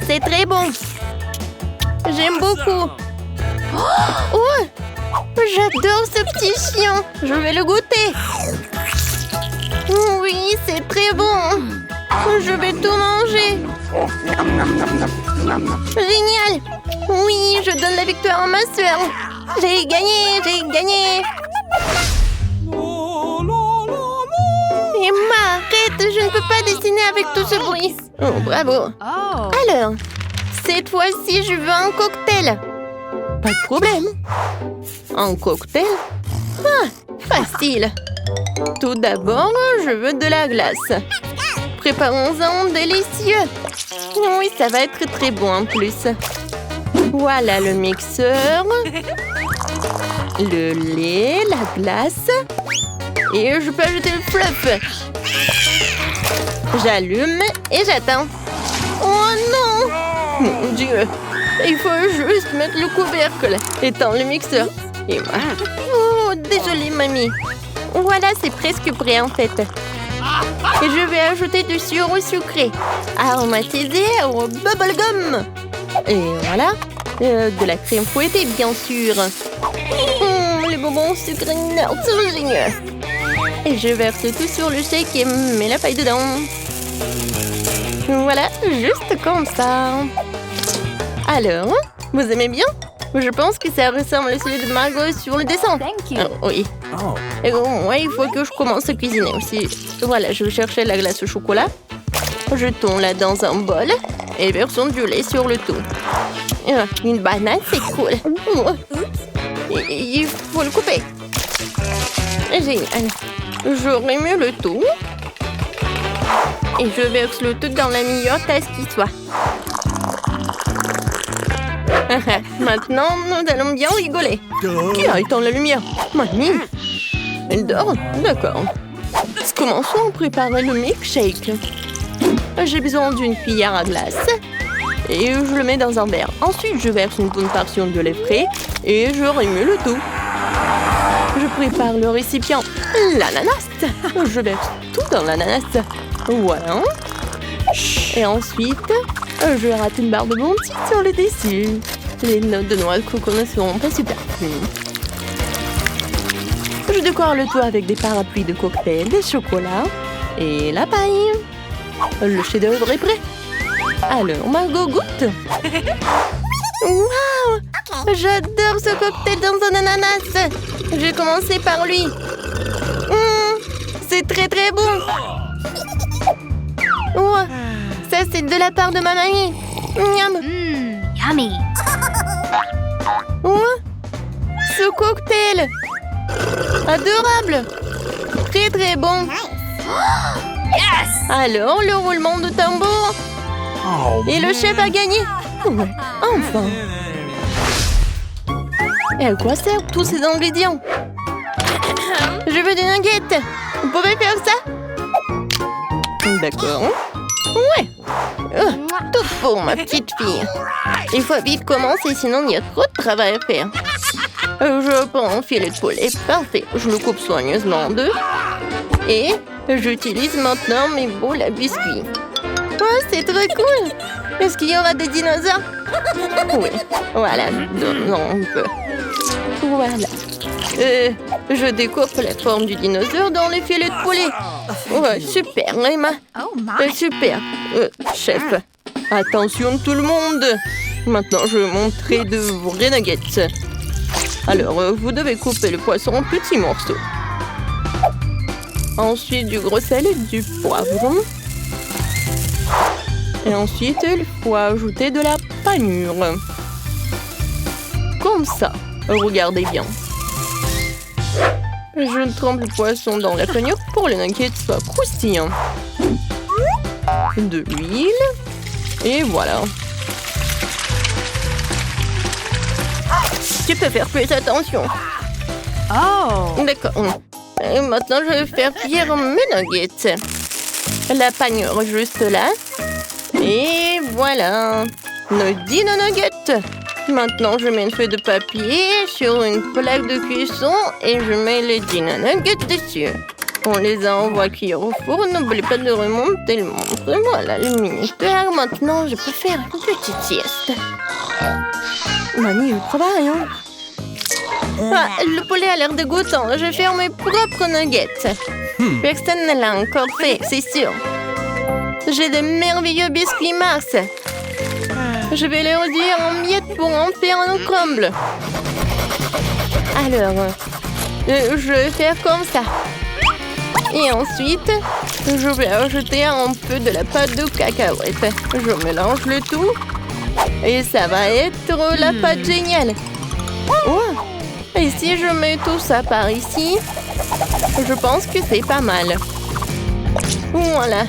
B: C'est très bon. J'aime beaucoup. Oh! J'adore ce petit chien. Je vais le goûter. Oui, c'est très bon. Je vais tout manger. Génial. Oui, je donne la victoire à ma sœur. J'ai gagné. Emma, arrête, je ne peux pas dessiner avec tout ce bruit. Oh, bravo. Alors, cette fois-ci, je veux un cocktail. Pas de problème. Un cocktail? Ah, facile. Tout d'abord, je veux de la glace. Préparons-en délicieux. Oui, ça va être très bon en plus. Voilà le mixeur. Le lait, la glace. Et je peux ajouter le fluff. J'allume et j'attends. Oh non! Mon Dieu! Il faut juste mettre le couvercle et tendre le mixeur. Et voilà. Oh, désolée, mamie. Voilà, c'est presque prêt en fait. Et je vais ajouter du sirop sucré, aromatisé au bubblegum. Et voilà. De la crème fouettée, bien sûr. Les bonbons sucrés, non, c'est génial. Et je verse tout sur le shake et mets la paille dedans. Voilà, juste comme ça. Alors, vous aimez bien? Je pense que ça ressemble à celui de Margot sur le dessin. Oui. Et moi, il faut que je commence à cuisiner aussi. Voilà, je vais chercher la glace au chocolat. Jetons-la dans un bol et versons du lait sur le tout. Une banane, c'est cool. Il faut le couper. Génial. Je remue le tout. Et je verse le tout dans la meilleure tasse qui soit. Maintenant, nous allons bien rigoler. Qui a éteint la lumière? Mamie. Elle dort? D'accord. Commençons à préparer le milkshake. J'ai besoin d'une cuillère à glace. Et je le mets dans un verre. Ensuite, je verse une bonne portion de lait frais. Et je remue le tout. Je prépare le récipient. L'ananas. Je verse tout dans l'ananas. Voilà. Et ensuite, je rate une barre de Bounty sur le dessus. Les notes de noix de coco ne seront pas superflues. Je décore le tout avec des parapluies de cocktail, des chocolats et la paille. Le chef-d'œuvre est prêt. Alors, Margot goûte. Waouh! J'adore ce cocktail dans un ananas. J'ai commencé par lui. C'est très très bon. Oh, ça c'est de la part de ma mamie. Miam.
C: Yummy.
B: Oh, ce cocktail. Adorable. Très très bon.
C: Yes!
B: Alors, le roulement de tambour. Et le chef a gagné. Ouais, enfin. Et à quoi servent tous ces ingrédients? Je veux des nuggets. Vous pouvez faire ça? D'accord. Ouais. Tout pour ma petite fille. Il faut vite commencer, sinon il y a trop de travail à faire. Je prends un filet de poulet. Parfait. Je le coupe soigneusement en deux. Et j'utilise maintenant mes boules à biscuits. Oh, c'est très cool. Est-ce qu'il y aura des dinosaures? Oui. Voilà. Donnons un peu. Voilà. Je découpe la forme du dinosaure dans les filets de poulet. Ouais, super, Emma.
C: Oh my.
B: Super. Chef, attention tout le monde. Maintenant, je vais montrer de vrais nuggets. Alors, vous devez couper le poisson en petits morceaux. Ensuite, du gros sel et du poivron. Et ensuite, il faut ajouter de la panure. Comme ça. Regardez bien. Je trempe le poisson dans la panure pour que les nuggets soient croustillants. De l'huile. Et voilà. Tu peux faire plus attention.
C: Oh.
B: D'accord. Et maintenant, je vais faire cuire mes nuggets. La panure juste là. Et voilà. Nos dino nuggets. Maintenant, je mets une feuille de papier sur une plaque de cuisson et je mets les dino nuggets dessus. On les envoie cuire au four. N'oublie pas de remonter le montre. Voilà le minuteur. Maintenant, je peux faire une petite sieste. Mamie, il ne croit pas rien. Ah, le poulet a l'air dégoûtant. Je vais faire mes propres nuggets. Personne ne l'a encore fait, c'est sûr. J'ai de merveilleux biscuits Mars. Je vais les réduire en miettes pour en faire un crumble. Alors, je vais faire comme ça. Et ensuite, je vais ajouter un peu de la pâte de cacahuète. Je mélange le tout. Et ça va être la pâte géniale. Oh. Et si je mets tout ça par ici, je pense que c'est pas mal. Voilà.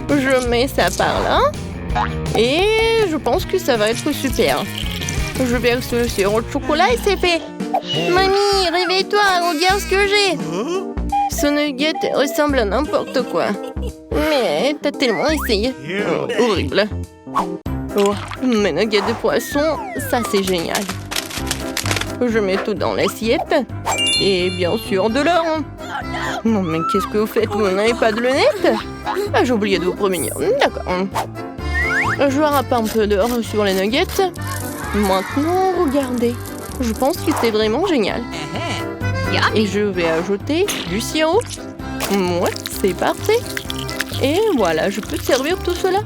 B: Je mets ça par là. Et je pense que ça va être super. Je verse le sirop de chocolat et c'est fait. Mamie, réveille-toi, regarde ce que j'ai. Ce nugget ressemble à n'importe quoi. Mais t'as tellement essayé. Horrible. Oh, mes nuggets de poisson, ça c'est génial. Je mets tout dans l'assiette. Et bien sûr de l'or. Non mais qu'est-ce que vous faites? Vous n'avez pas de lunettes? Ah, j'ai oublié de vous prévenir. D'accord. Je râpe un peu d'or sur les nuggets. Maintenant, regardez. Je pense que c'est vraiment génial. Et je vais ajouter du sirop. Ouais, c'est parfait. Et voilà, je peux servir tout cela.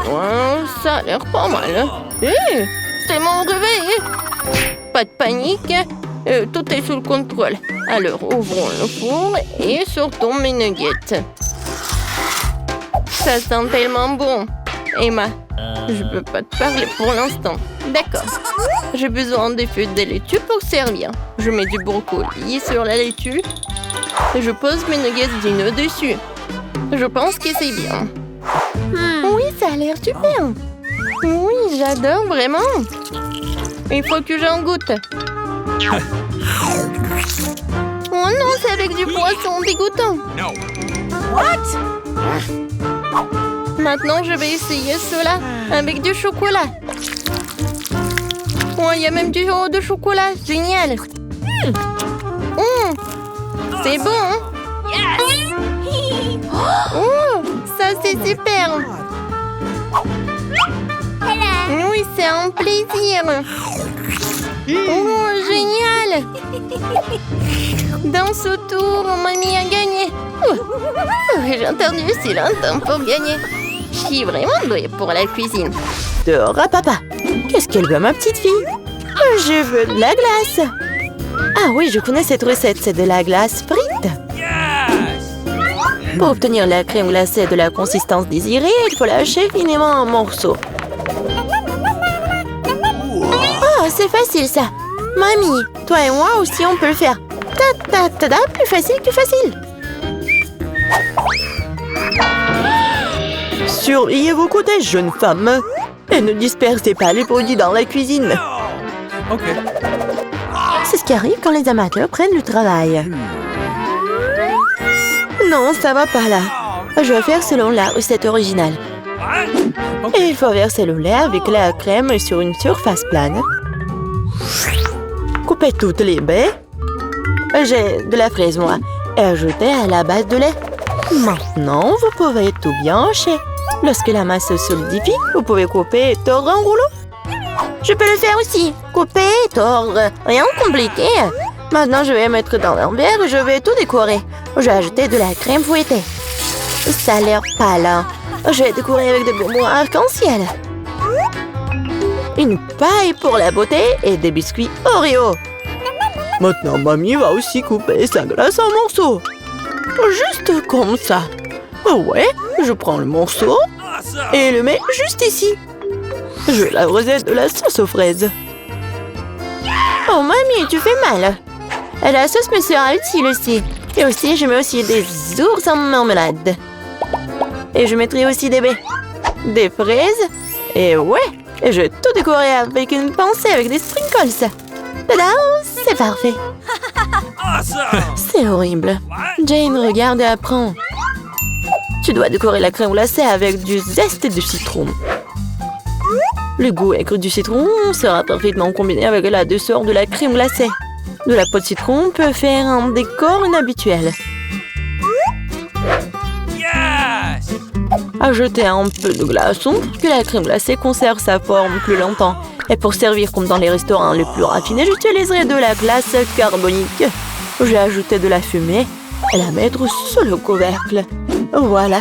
B: Ouais, ça a l'air pas mal. Hé, c'est mon réveil. Pas de panique. Tout est sous le contrôle. Alors, ouvrons le four et sortons mes nuggets. Ça sent tellement bon. Emma, je peux pas te parler pour l'instant. D'accord. J'ai besoin des feuilles de laitue pour servir. Je mets du brocoli sur la laitue. Et je pose mes nuggets dino dessus. Je pense que c'est bien. Oui, ça a l'air super. Oui, j'adore vraiment. Il faut que j'en goûte. Oh non, c'est avec du poisson dégoûtant. What? Maintenant, je vais essayer cela avec du chocolat. Oh, il y a même du haut de chocolat. Génial. C'est bon, hein? Oh, ça, c'est super. Oui, c'est un plaisir. Oh, génial. Dans ce tour, mamie a gagné. J'ai entendu si longtemps pour gagner. Je suis vraiment douée pour la cuisine.
A: Dehors à papa. Qu'est-ce qu'elle veut, ma petite fille? Je veux de la glace. Ah oui, je connais cette recette, c'est de la glace frite. Pour obtenir la crème glacée de la consistance désirée, il faut lâcher finement en morceaux. Oh, c'est facile ça. Mamie, toi et moi aussi on peut le faire. Ta-ta-ta-ta, plus facile que facile. Surveillez vos côtés, jeune femme. Et ne dispersez pas les produits dans la cuisine. C'est ce qui arrive quand les amateurs prennent le travail. Non, ça va pas là. Je vais faire selon la recette originale. Et il faut verser le lait avec la crème sur une surface plane. Coupez toutes les baies. J'ai de la fraise, moi. Et ajoutez à la base de lait. Maintenant, vous pouvez tout bien hacher. Lorsque la masse se solidifie, vous pouvez couper et tordre en rouleau.
B: Je peux le faire aussi. Couper, tordre, rien de compliqué. Maintenant, je vais mettre dans un verre et je vais tout décorer. Je vais ajouter de la crème fouettée. Ça a l'air pâle. Hein. Je vais décorer avec des bonbons arc-en-ciel. Une paille pour la beauté et des biscuits Oreo.
D: Maintenant, mamie va aussi couper sa glace en morceaux. Juste comme ça. Ah ouais, je prends le morceau et le mets juste ici. Je vais l'arroser de la sauce aux fraises.
B: Oh, mamie, tu fais mal. La sauce me sera utile aussi. Et aussi, je mets aussi des ours en marmelade. Et je mettrai aussi des baies. Des fraises. Et ouais, et je vais tout décorer avec une pincée avec des sprinkles. Tada, c'est parfait. C'est horrible. Jane, regarde et apprends. Tu dois décorer la crème glacée avec du zeste de citron. Le goût aigre du citron sera parfaitement combiné avec la douceur de la crème glacée. De la peau de citron peut faire un décor inhabituel. Ajoutez un peu de glaçon pour que la crème glacée conserve sa forme plus longtemps. Et pour servir comme dans les restaurants les plus raffinés, j'utiliserai de la glace carbonique. Je vais ajouter de la fumée et la mettre sur le couvercle. Voilà.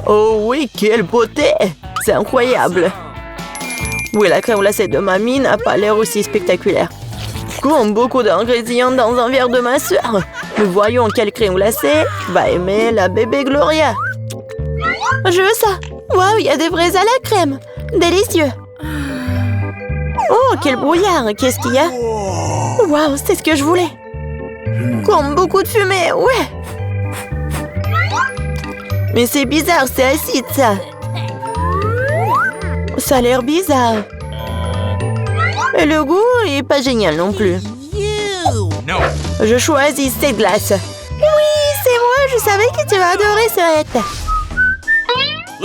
D: Oh oui, quelle beauté! C'est incroyable. Oui, la crème glacée de mamie n'a pas l'air aussi spectaculaire. Comme beaucoup d'ingrédients dans un verre de ma soeur. Nous voyons quelle crème glacée va aimer la bébé Gloria.
B: Je veux ça. Waouh, il y a des fraises à la crème. Délicieux. Oh, quel brouillard. Qu'est-ce qu'il y a? Waouh, c'est ce que je voulais. Comme beaucoup de fumée, ouais.
D: Mais c'est bizarre, c'est acide, ça.
B: Ça a l'air bizarre. Et le goût est pas génial non plus.
D: Je choisis cette glace.
B: Oui, c'est moi, je savais que tu vas adorer ce.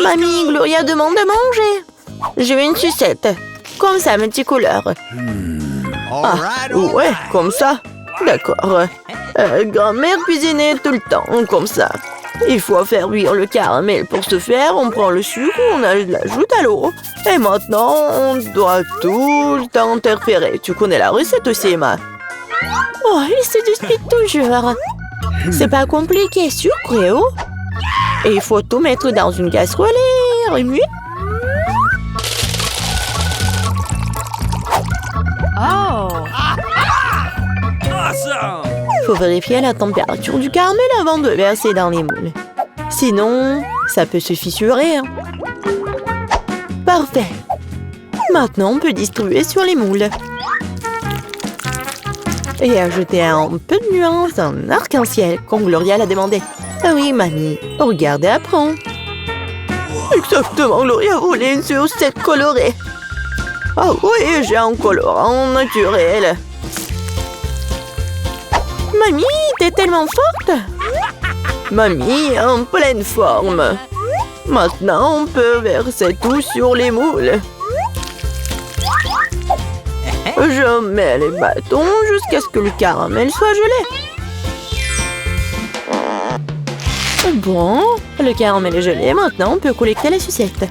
B: Mamie, Gloria demande de manger. Je veux une sucette. Comme ça, multicouleur.
D: Ah, ouais, comme ça. D'accord. Grand-mère cuisinait tout le temps, comme ça. Il faut faire cuire le caramel. Pour ce faire, on prend le sucre, on l'ajoute à l'eau. Et maintenant, on doit tout le temps interférer. Tu connais la recette aussi, Emma?
B: Oh, il se dispute toujours. C'est pas compliqué, sucre et eau. Et il faut tout mettre dans une casserole et remuer.
C: Oh.
B: Faut vérifier la température du caramel avant de verser dans les moules. Sinon, ça peut se fissurer. Hein. Parfait. Maintenant, on peut distribuer sur les moules. Et ajouter un peu de nuance en arc-en-ciel, comme Gloria l'a demandé. Ah oui, mamie. Regarde et apprends.
D: Exactement, Gloria voulait une sucette colorée. Ah oui, j'ai un colorant naturel.
B: Mamie, t'es tellement forte.
D: Mamie, en pleine forme. Maintenant, on peut verser tout sur les moules. Je mets les bâtons jusqu'à ce que le caramel soit gelé.
B: Bon, le caramel est gelé. Maintenant, on peut collecter la sucette.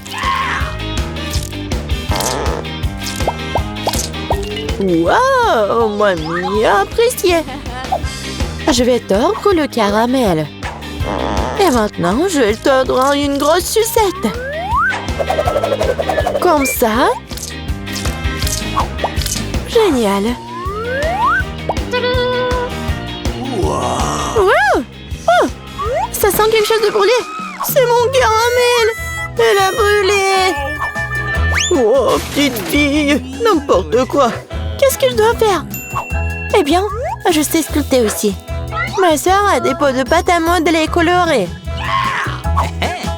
D: Waouh, mamie a apprécié.
B: Je vais tordre le caramel. Et maintenant, je vais tordre en une grosse sucette. Comme ça. Génial. Wow. Oh, ça sent quelque chose de brûlé.
D: C'est mon caramel. Elle a brûlé. Oh, petite fille, n'importe quoi.
B: Qu'est-ce que je dois faire? Eh bien, je sais sculpter aussi. Ma sœur a des pots de pâte à modeler colorés.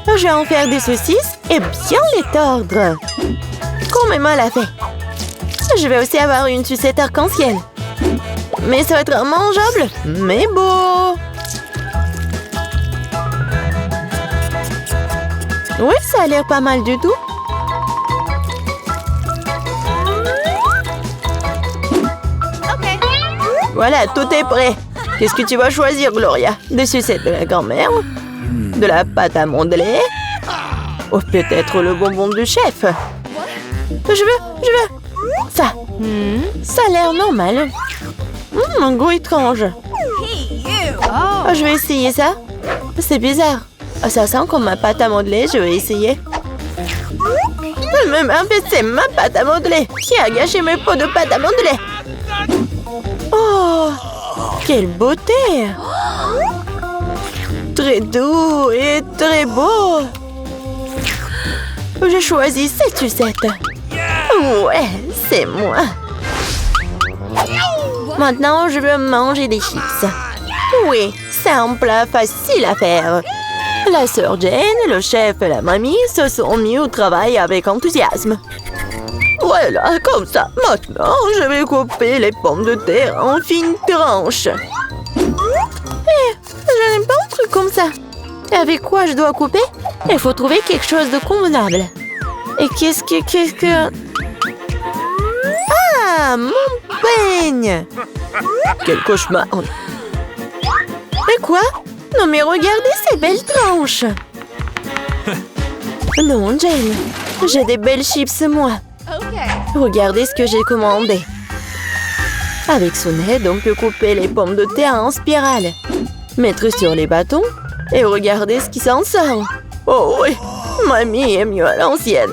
B: Je vais en faire des saucisses et bien les tordre. Comme Emma l'a fait. Je vais aussi avoir une sucette arc-en-ciel. Mais ça va être mangeable, mais beau. Oui, ça a l'air pas mal du tout.
D: Voilà, tout est prêt. Qu'est-ce que tu vas choisir, Gloria? Des sucettes de la grand-mère? De la pâte à modeler? Ou peut-être le bonbon du chef?
B: Je veux Ça. Ça a l'air normal. Un goût étrange.
C: Oh.
B: Je vais essayer ça. C'est bizarre. Ça sent comme ma pâte à modeler. Je vais essayer. En fait, c'est ma pâte à modeler. Qui a gâché mes pots de pâte à modeler? Oh, quelle beauté! Très doux et très beau. J'ai choisi cette sucette. Ouais, c'est moi. Maintenant, je veux manger des chips. Oui, c'est un plat facile à faire. La sœur Jane, le chef et la mamie se sont mis au travail avec enthousiasme. Voilà, comme ça. Maintenant, je vais couper les pommes de terre en fines tranches. Je n'aime pas un truc comme ça. Et avec quoi je dois couper? Il faut trouver quelque chose de convenable. Et qu'est-ce que... Ah, mon peigne! Quel cauchemar! Mais quoi? Non mais regardez ces belles tranches! Non, Jane, j'ai des belles chips, moi. Regardez ce que j'ai commandé. Avec son aide, on peut couper les pommes de terre en spirale. Mettre sur les bâtons et regardez ce qui s'en sort. Oh oui, mamie est mieux à l'ancienne.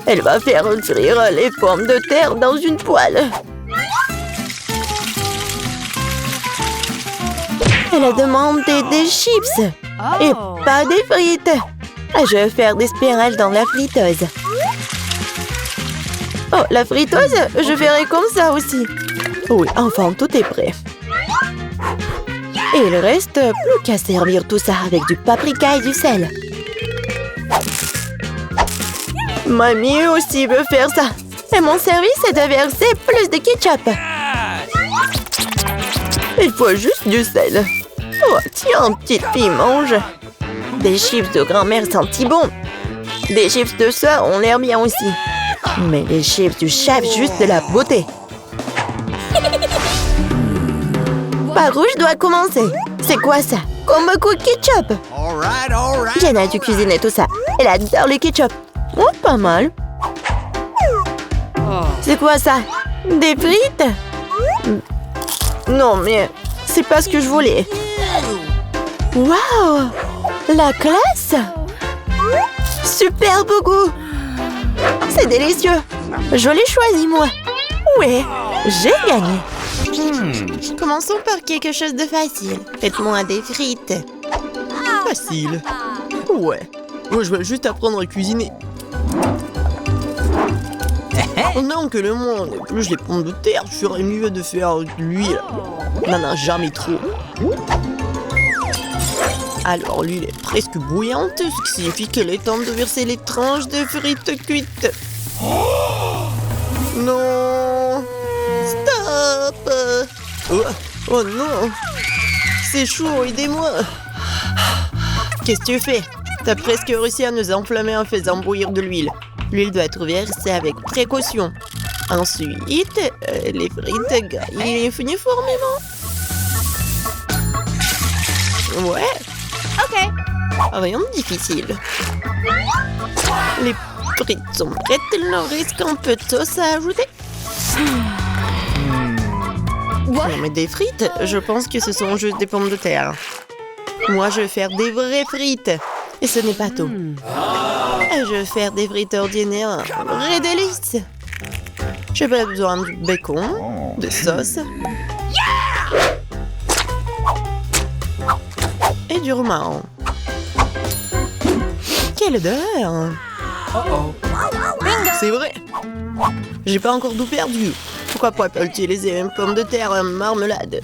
B: Elle va faire cuire les pommes de terre dans une poêle. Elle a demandé des chips et pas des frites. Je vais faire des spirales dans la friteuse. Oh, la friteuse, je ferai comme ça aussi. Oui, enfin, tout est prêt. Et il reste plus qu'à servir tout ça avec du paprika et du sel. Mamie aussi veut faire ça. Et mon service est de verser plus de ketchup. Il faut juste du sel. Oh, tiens, petite fille, mange. Des chips de grand-mère sentent bon. Des chips de soeur ont l'air bien aussi. Mais les chips du chef, juste de la beauté. Par où je dois commencer? C'est quoi ça? Comme beaucoup de ketchup. Jenna a dû cuisiner tout ça. Elle adore le ketchup. Oh, pas mal. C'est quoi ça? Des frites? Non, mais c'est pas ce que je voulais. Waouh! La classe! Superbe goût! C'est délicieux! Je l'ai choisi, moi! Ouais, j'ai gagné! Commençons par quelque chose de facile. Faites-moi des frites.
D: Facile. Ouais. Moi, je vais juste apprendre à cuisiner. Non, que le monde épluche les pommes de terre, je ferais mieux de faire de l'huile. N'en a jamais trop. Alors, l'huile est presque bouillante, ce qui signifie qu'il est temps de verser les tranches de frites cuites. Non! Stop! Oh non! C'est chaud, aidez-moi! Qu'est-ce que tu fais? T'as presque réussi à nous enflammer en faisant bouillir de l'huile. L'huile doit être versée avec précaution. Ensuite, les frites grillent uniformément. Ouais.
C: OK.
D: Rien de difficile. Les frites sont prêtes, il leur reste un peu de sauce à ajouter. Non mais des frites, je pense que ce sont juste des pommes de terre. Moi, je vais faire des vraies frites. Et ce n'est pas tout. Je vais faire des frites ordinaires, un vrai délice. J'ai pas besoin de bacon, de sauce. Et du romarin. Quelle odeur! C'est vrai! J'ai pas encore tout perdu. Pourquoi pas utiliser une pomme de terre en marmelade?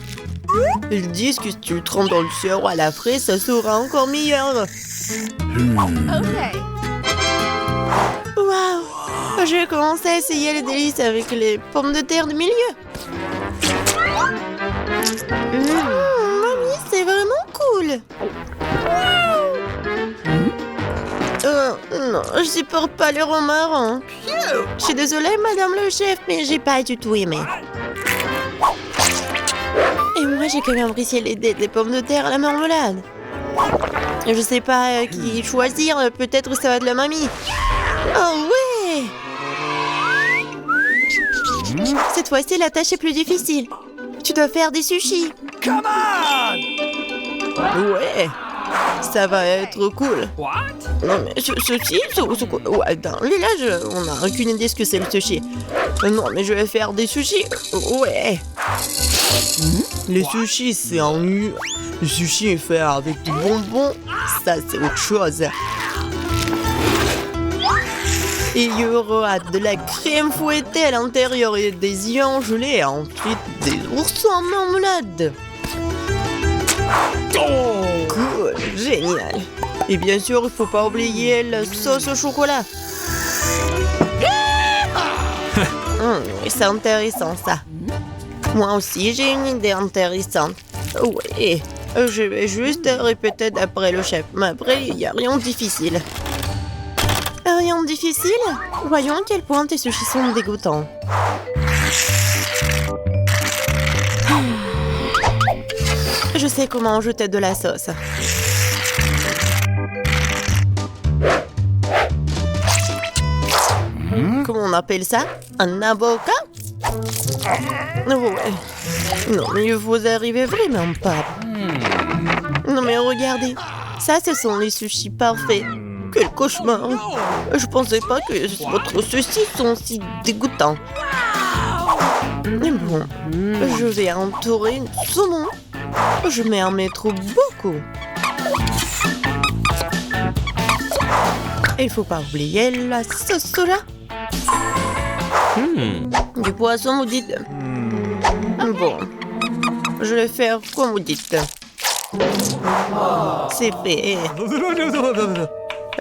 D: Ils disent que si tu le trempes dans le sirop à la fraise, ça sera encore meilleur.
C: OK.
D: Waouh! Je vais commencer à essayer les délices avec les pommes de terre du milieu. Mamie, c'est vraiment cool. Non, je supporte pas le romarin. Je suis désolée, madame le chef, mais j'ai pas du tout aimé. Et moi, j'ai quand même apprécié les pommes de terre à la marmelade. Je sais pas qui choisir, peut-être ça va de la mamie. Oh ouais!
A: Cette fois-ci, la tâche est plus difficile. Tu dois faire des sushis.
D: Ouais, ça va être cool. Non mais sushi, ouais, dans le village, on n'a aucune idée ce que c'est le sushi. Non mais je vais faire des sushis, ouais. Les sushis c'est en nu. Le sushi est fait avec du bonbon, ça c'est autre chose. Et il y aura de la crème fouettée à l'intérieur et des œufs gelés et ensuite des oursons en marmelade. Cool, génial. Et bien sûr, il faut pas oublier la sauce au chocolat. C'est intéressant ça. Moi aussi, j'ai une idée intéressante. Oui, je vais juste répéter d'après le chef. Mais après, il n'y a rien de difficile.
A: Rien de difficile? Voyons à quel point tes sushis sont dégoûtants. Je sais comment ajouter de la sauce.
D: Comment on appelle ça? Un avocat? Ouais. Non, mais vous arrivez vraiment pas. Non, mais regardez. Ça, ce sont les sushis parfaits. Quel cauchemar. Je pensais pas que votre sushi sont si dégoûtants. Mais bon, je vais entourer le saumon. Je vais en mettre beaucoup. Il faut pas oublier la sauce soja. Du poisson, vous dites? Bon, je vais faire comme vous dites. C'est fait.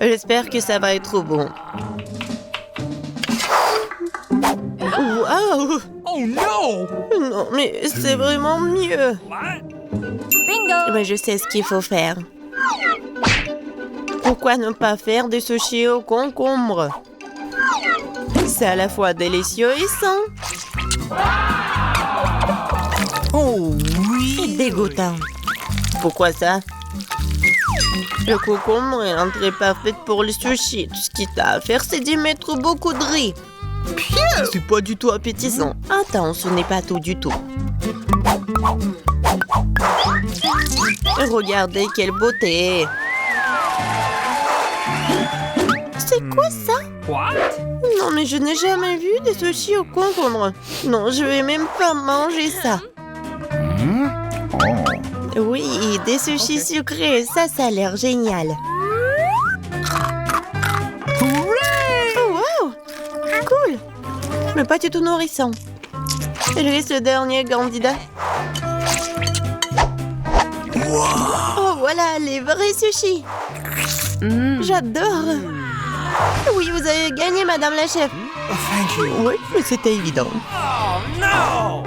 D: J'espère que ça va être bon. Waouh!
E: Oh no!
D: Non, mais c'est vraiment mieux.
C: Bingo!
D: Mais je sais ce qu'il faut faire. Pourquoi ne pas faire des sushis au concombre? C'est à la fois délicieux et sain.
E: Oh
D: Et dégoûtant. Pourquoi ça? Le concombre est l'entrée parfaite pour les sushis. Tout ce qu'il t'a à faire, c'est d'y mettre beaucoup de riz. C'est pas du tout appétissant. Attends, ce n'est pas tout du tout. Regardez quelle beauté. C'est quoi ça?
E: What?
D: Non, mais je n'ai jamais vu des sushis au concombre. Non, je vais même pas manger ça. Oui, des sushis sucrés, ça a l'air génial. Oh, wow! Cool! Mais pas du tout nourrissant. Il reste le dernier candidat. Oh, voilà, les vrais sushis. J'adore. Oui, vous avez gagné, madame la chef.
E: Oh, thank you.
D: Oui, mais c'était évident.
E: Oh no!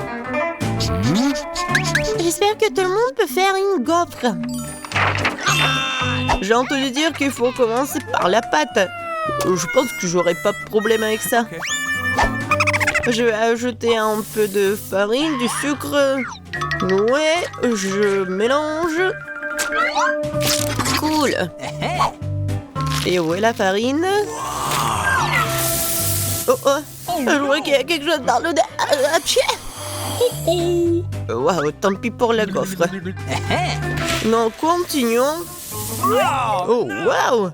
A: J'espère que tout le monde peut faire une gaufre.
D: J'ai entendu dire qu'il faut commencer par la pâte. Je pense que j'aurai pas de problème avec ça. Je vais ajouter un peu de farine, du sucre. Ouais, je mélange. Cool. Et où est la farine? Oh oh, je vois qu'il y a quelque chose dans le... Waouh, tant pis pour la gaufre. Non, continuons. Oh, waouh!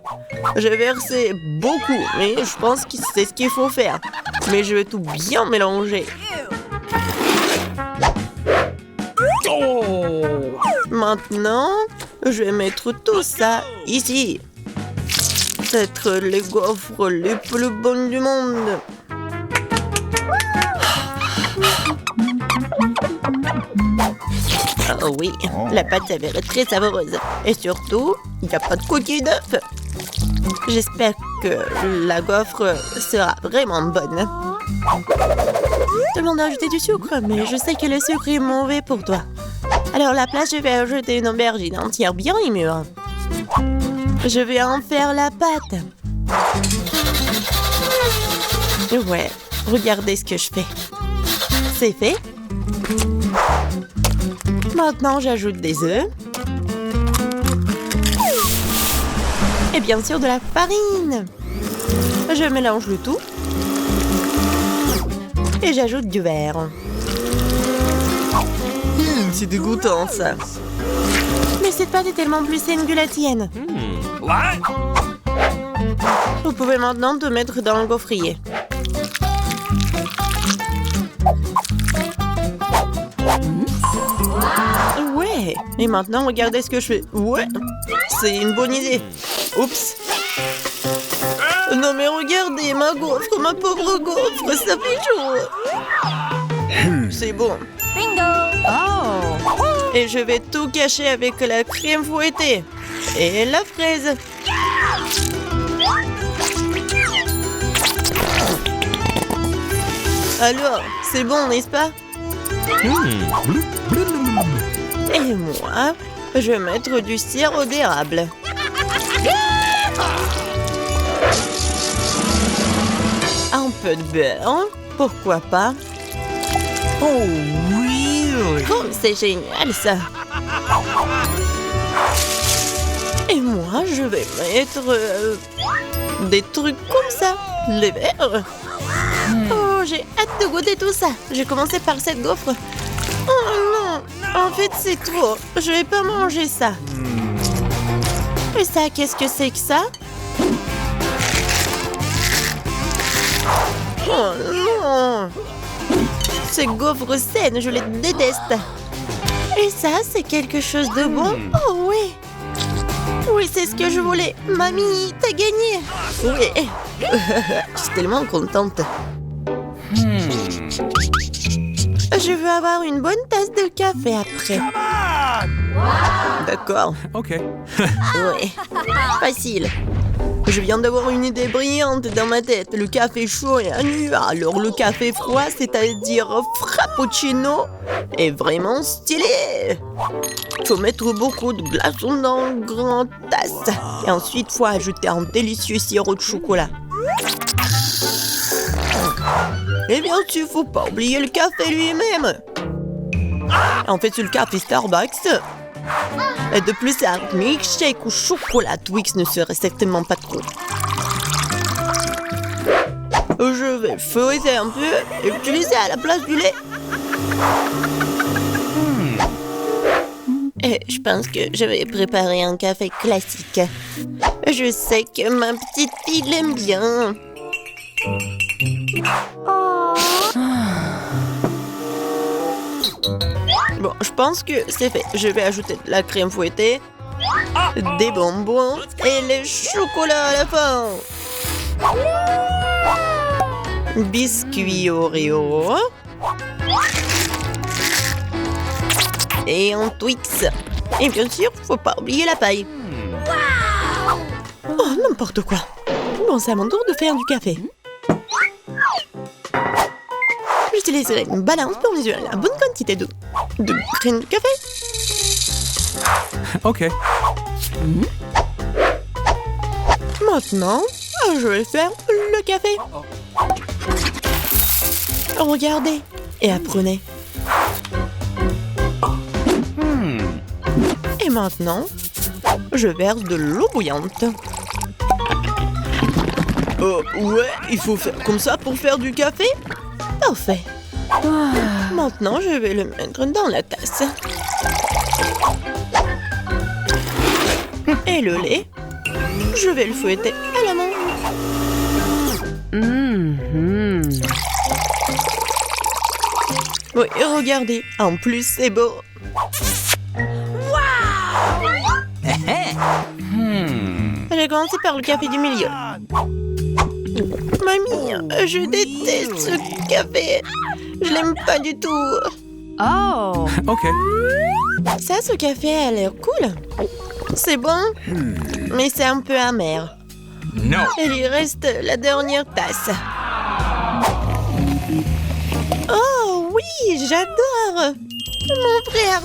D: J'ai versé beaucoup, mais je pense que c'est ce qu'il faut faire. Mais je vais tout bien mélanger. Maintenant, je vais mettre tout ça ici. Peut-être les gaufres les plus bonnes du monde. Oh oui, la pâte s'avère très savoureuse. Et surtout, il n'y a pas de coquille d'œuf. J'espère que la gaufre sera vraiment bonne. Tout le monde a ajouté du sucre, mais je sais que le sucre est mauvais pour toi. Alors à la place, je vais ajouter une aubergine entière bien mûre. Je vais en faire la pâte. Ouais, regardez ce que je fais. C'est fait. Maintenant, j'ajoute des œufs. Et bien sûr, de la farine. Je mélange le tout.
A: Et j'ajoute du verre. C'est dégoûtant, ça. Mais cette pâte est tellement plus saine que la tienne.
E: What?
A: Vous pouvez maintenant tout mettre dans le gaufrier. Ouais. Et maintenant, regardez ce que je fais. Ouais. C'est une bonne idée. Oups. Non mais regardez, ma gaufre, ma pauvre gaufre, ça fait chaud. C'est bon.
C: Bingo!
A: Oh. Et je vais tout cacher avec la crème fouettée. Et la fraise. Alors, c'est bon, n'est-ce pas? Et moi, je vais mettre du sirop d'érable. Un peu de beurre, pourquoi pas? Oh oui! Oh, c'est génial ça! Et moi, je vais mettre des trucs comme ça, les verres. Oh, j'ai hâte de goûter tout ça. J'ai commencé par cette gaufre. Oh non, en fait c'est trop. Je vais pas manger ça. Et ça, qu'est-ce que c'est que ça? Oh non! Ces gaufres saines, je les déteste. Et ça, c'est quelque chose de bon? Oh oui! Oui, c'est ce que je voulais. Mamie, t'as gagné. Oui. Je suis tellement contente. Je veux avoir une bonne tasse de café après. D'accord.
E: Okay.
A: Oui. Facile. Je viens d'avoir une idée brillante dans ma tête. Le café chaud est nu. Alors le café froid, c'est-à-dire frappuccino, est vraiment stylé. Faut mettre beaucoup de glaçons dans une grande tasse. Et ensuite, faut ajouter un délicieux sirop de chocolat. Et bien sûr, faut pas oublier le café lui-même. En fait, c'est le café Starbucks. Et de plus, un milkshake ou chocolat Twix ne serait certainement pas trop. Je vais feuilleter un peu et utiliser à la place du lait. Et je pense que je vais préparer un café classique. Je sais que ma petite fille l'aime bien. Bon, je pense que c'est fait. Je vais ajouter de la crème fouettée, des bonbons et le chocolat à la fin. Biscuit Oreo. Et un Twix. Et bien sûr, faut pas oublier la paille. Oh, n'importe quoi. Bon, c'est à mon tour de faire du café. J'utiliserai une balance pour mesurer la bonne quantité de graines de café.
E: Okay.
A: Maintenant, je vais faire le café. Regardez et apprenez. Et maintenant, je verse de l'eau bouillante. Ouais, il faut faire comme ça pour faire du café? Parfait. Maintenant, je vais le mettre dans la tasse. Et le lait, je vais le fouetter à la main. Oui, regardez, en plus c'est beau. J'ai commencé par le café du milieu. Mamie, je déteste ce café. Je l'aime pas du tout.
C: Oh!
E: Okay.
A: Ça, ce café a l'air cool. C'est bon, mais c'est un peu amer.
E: No.
A: Il lui reste la dernière tasse. Oh oui, j'adore. Mon frère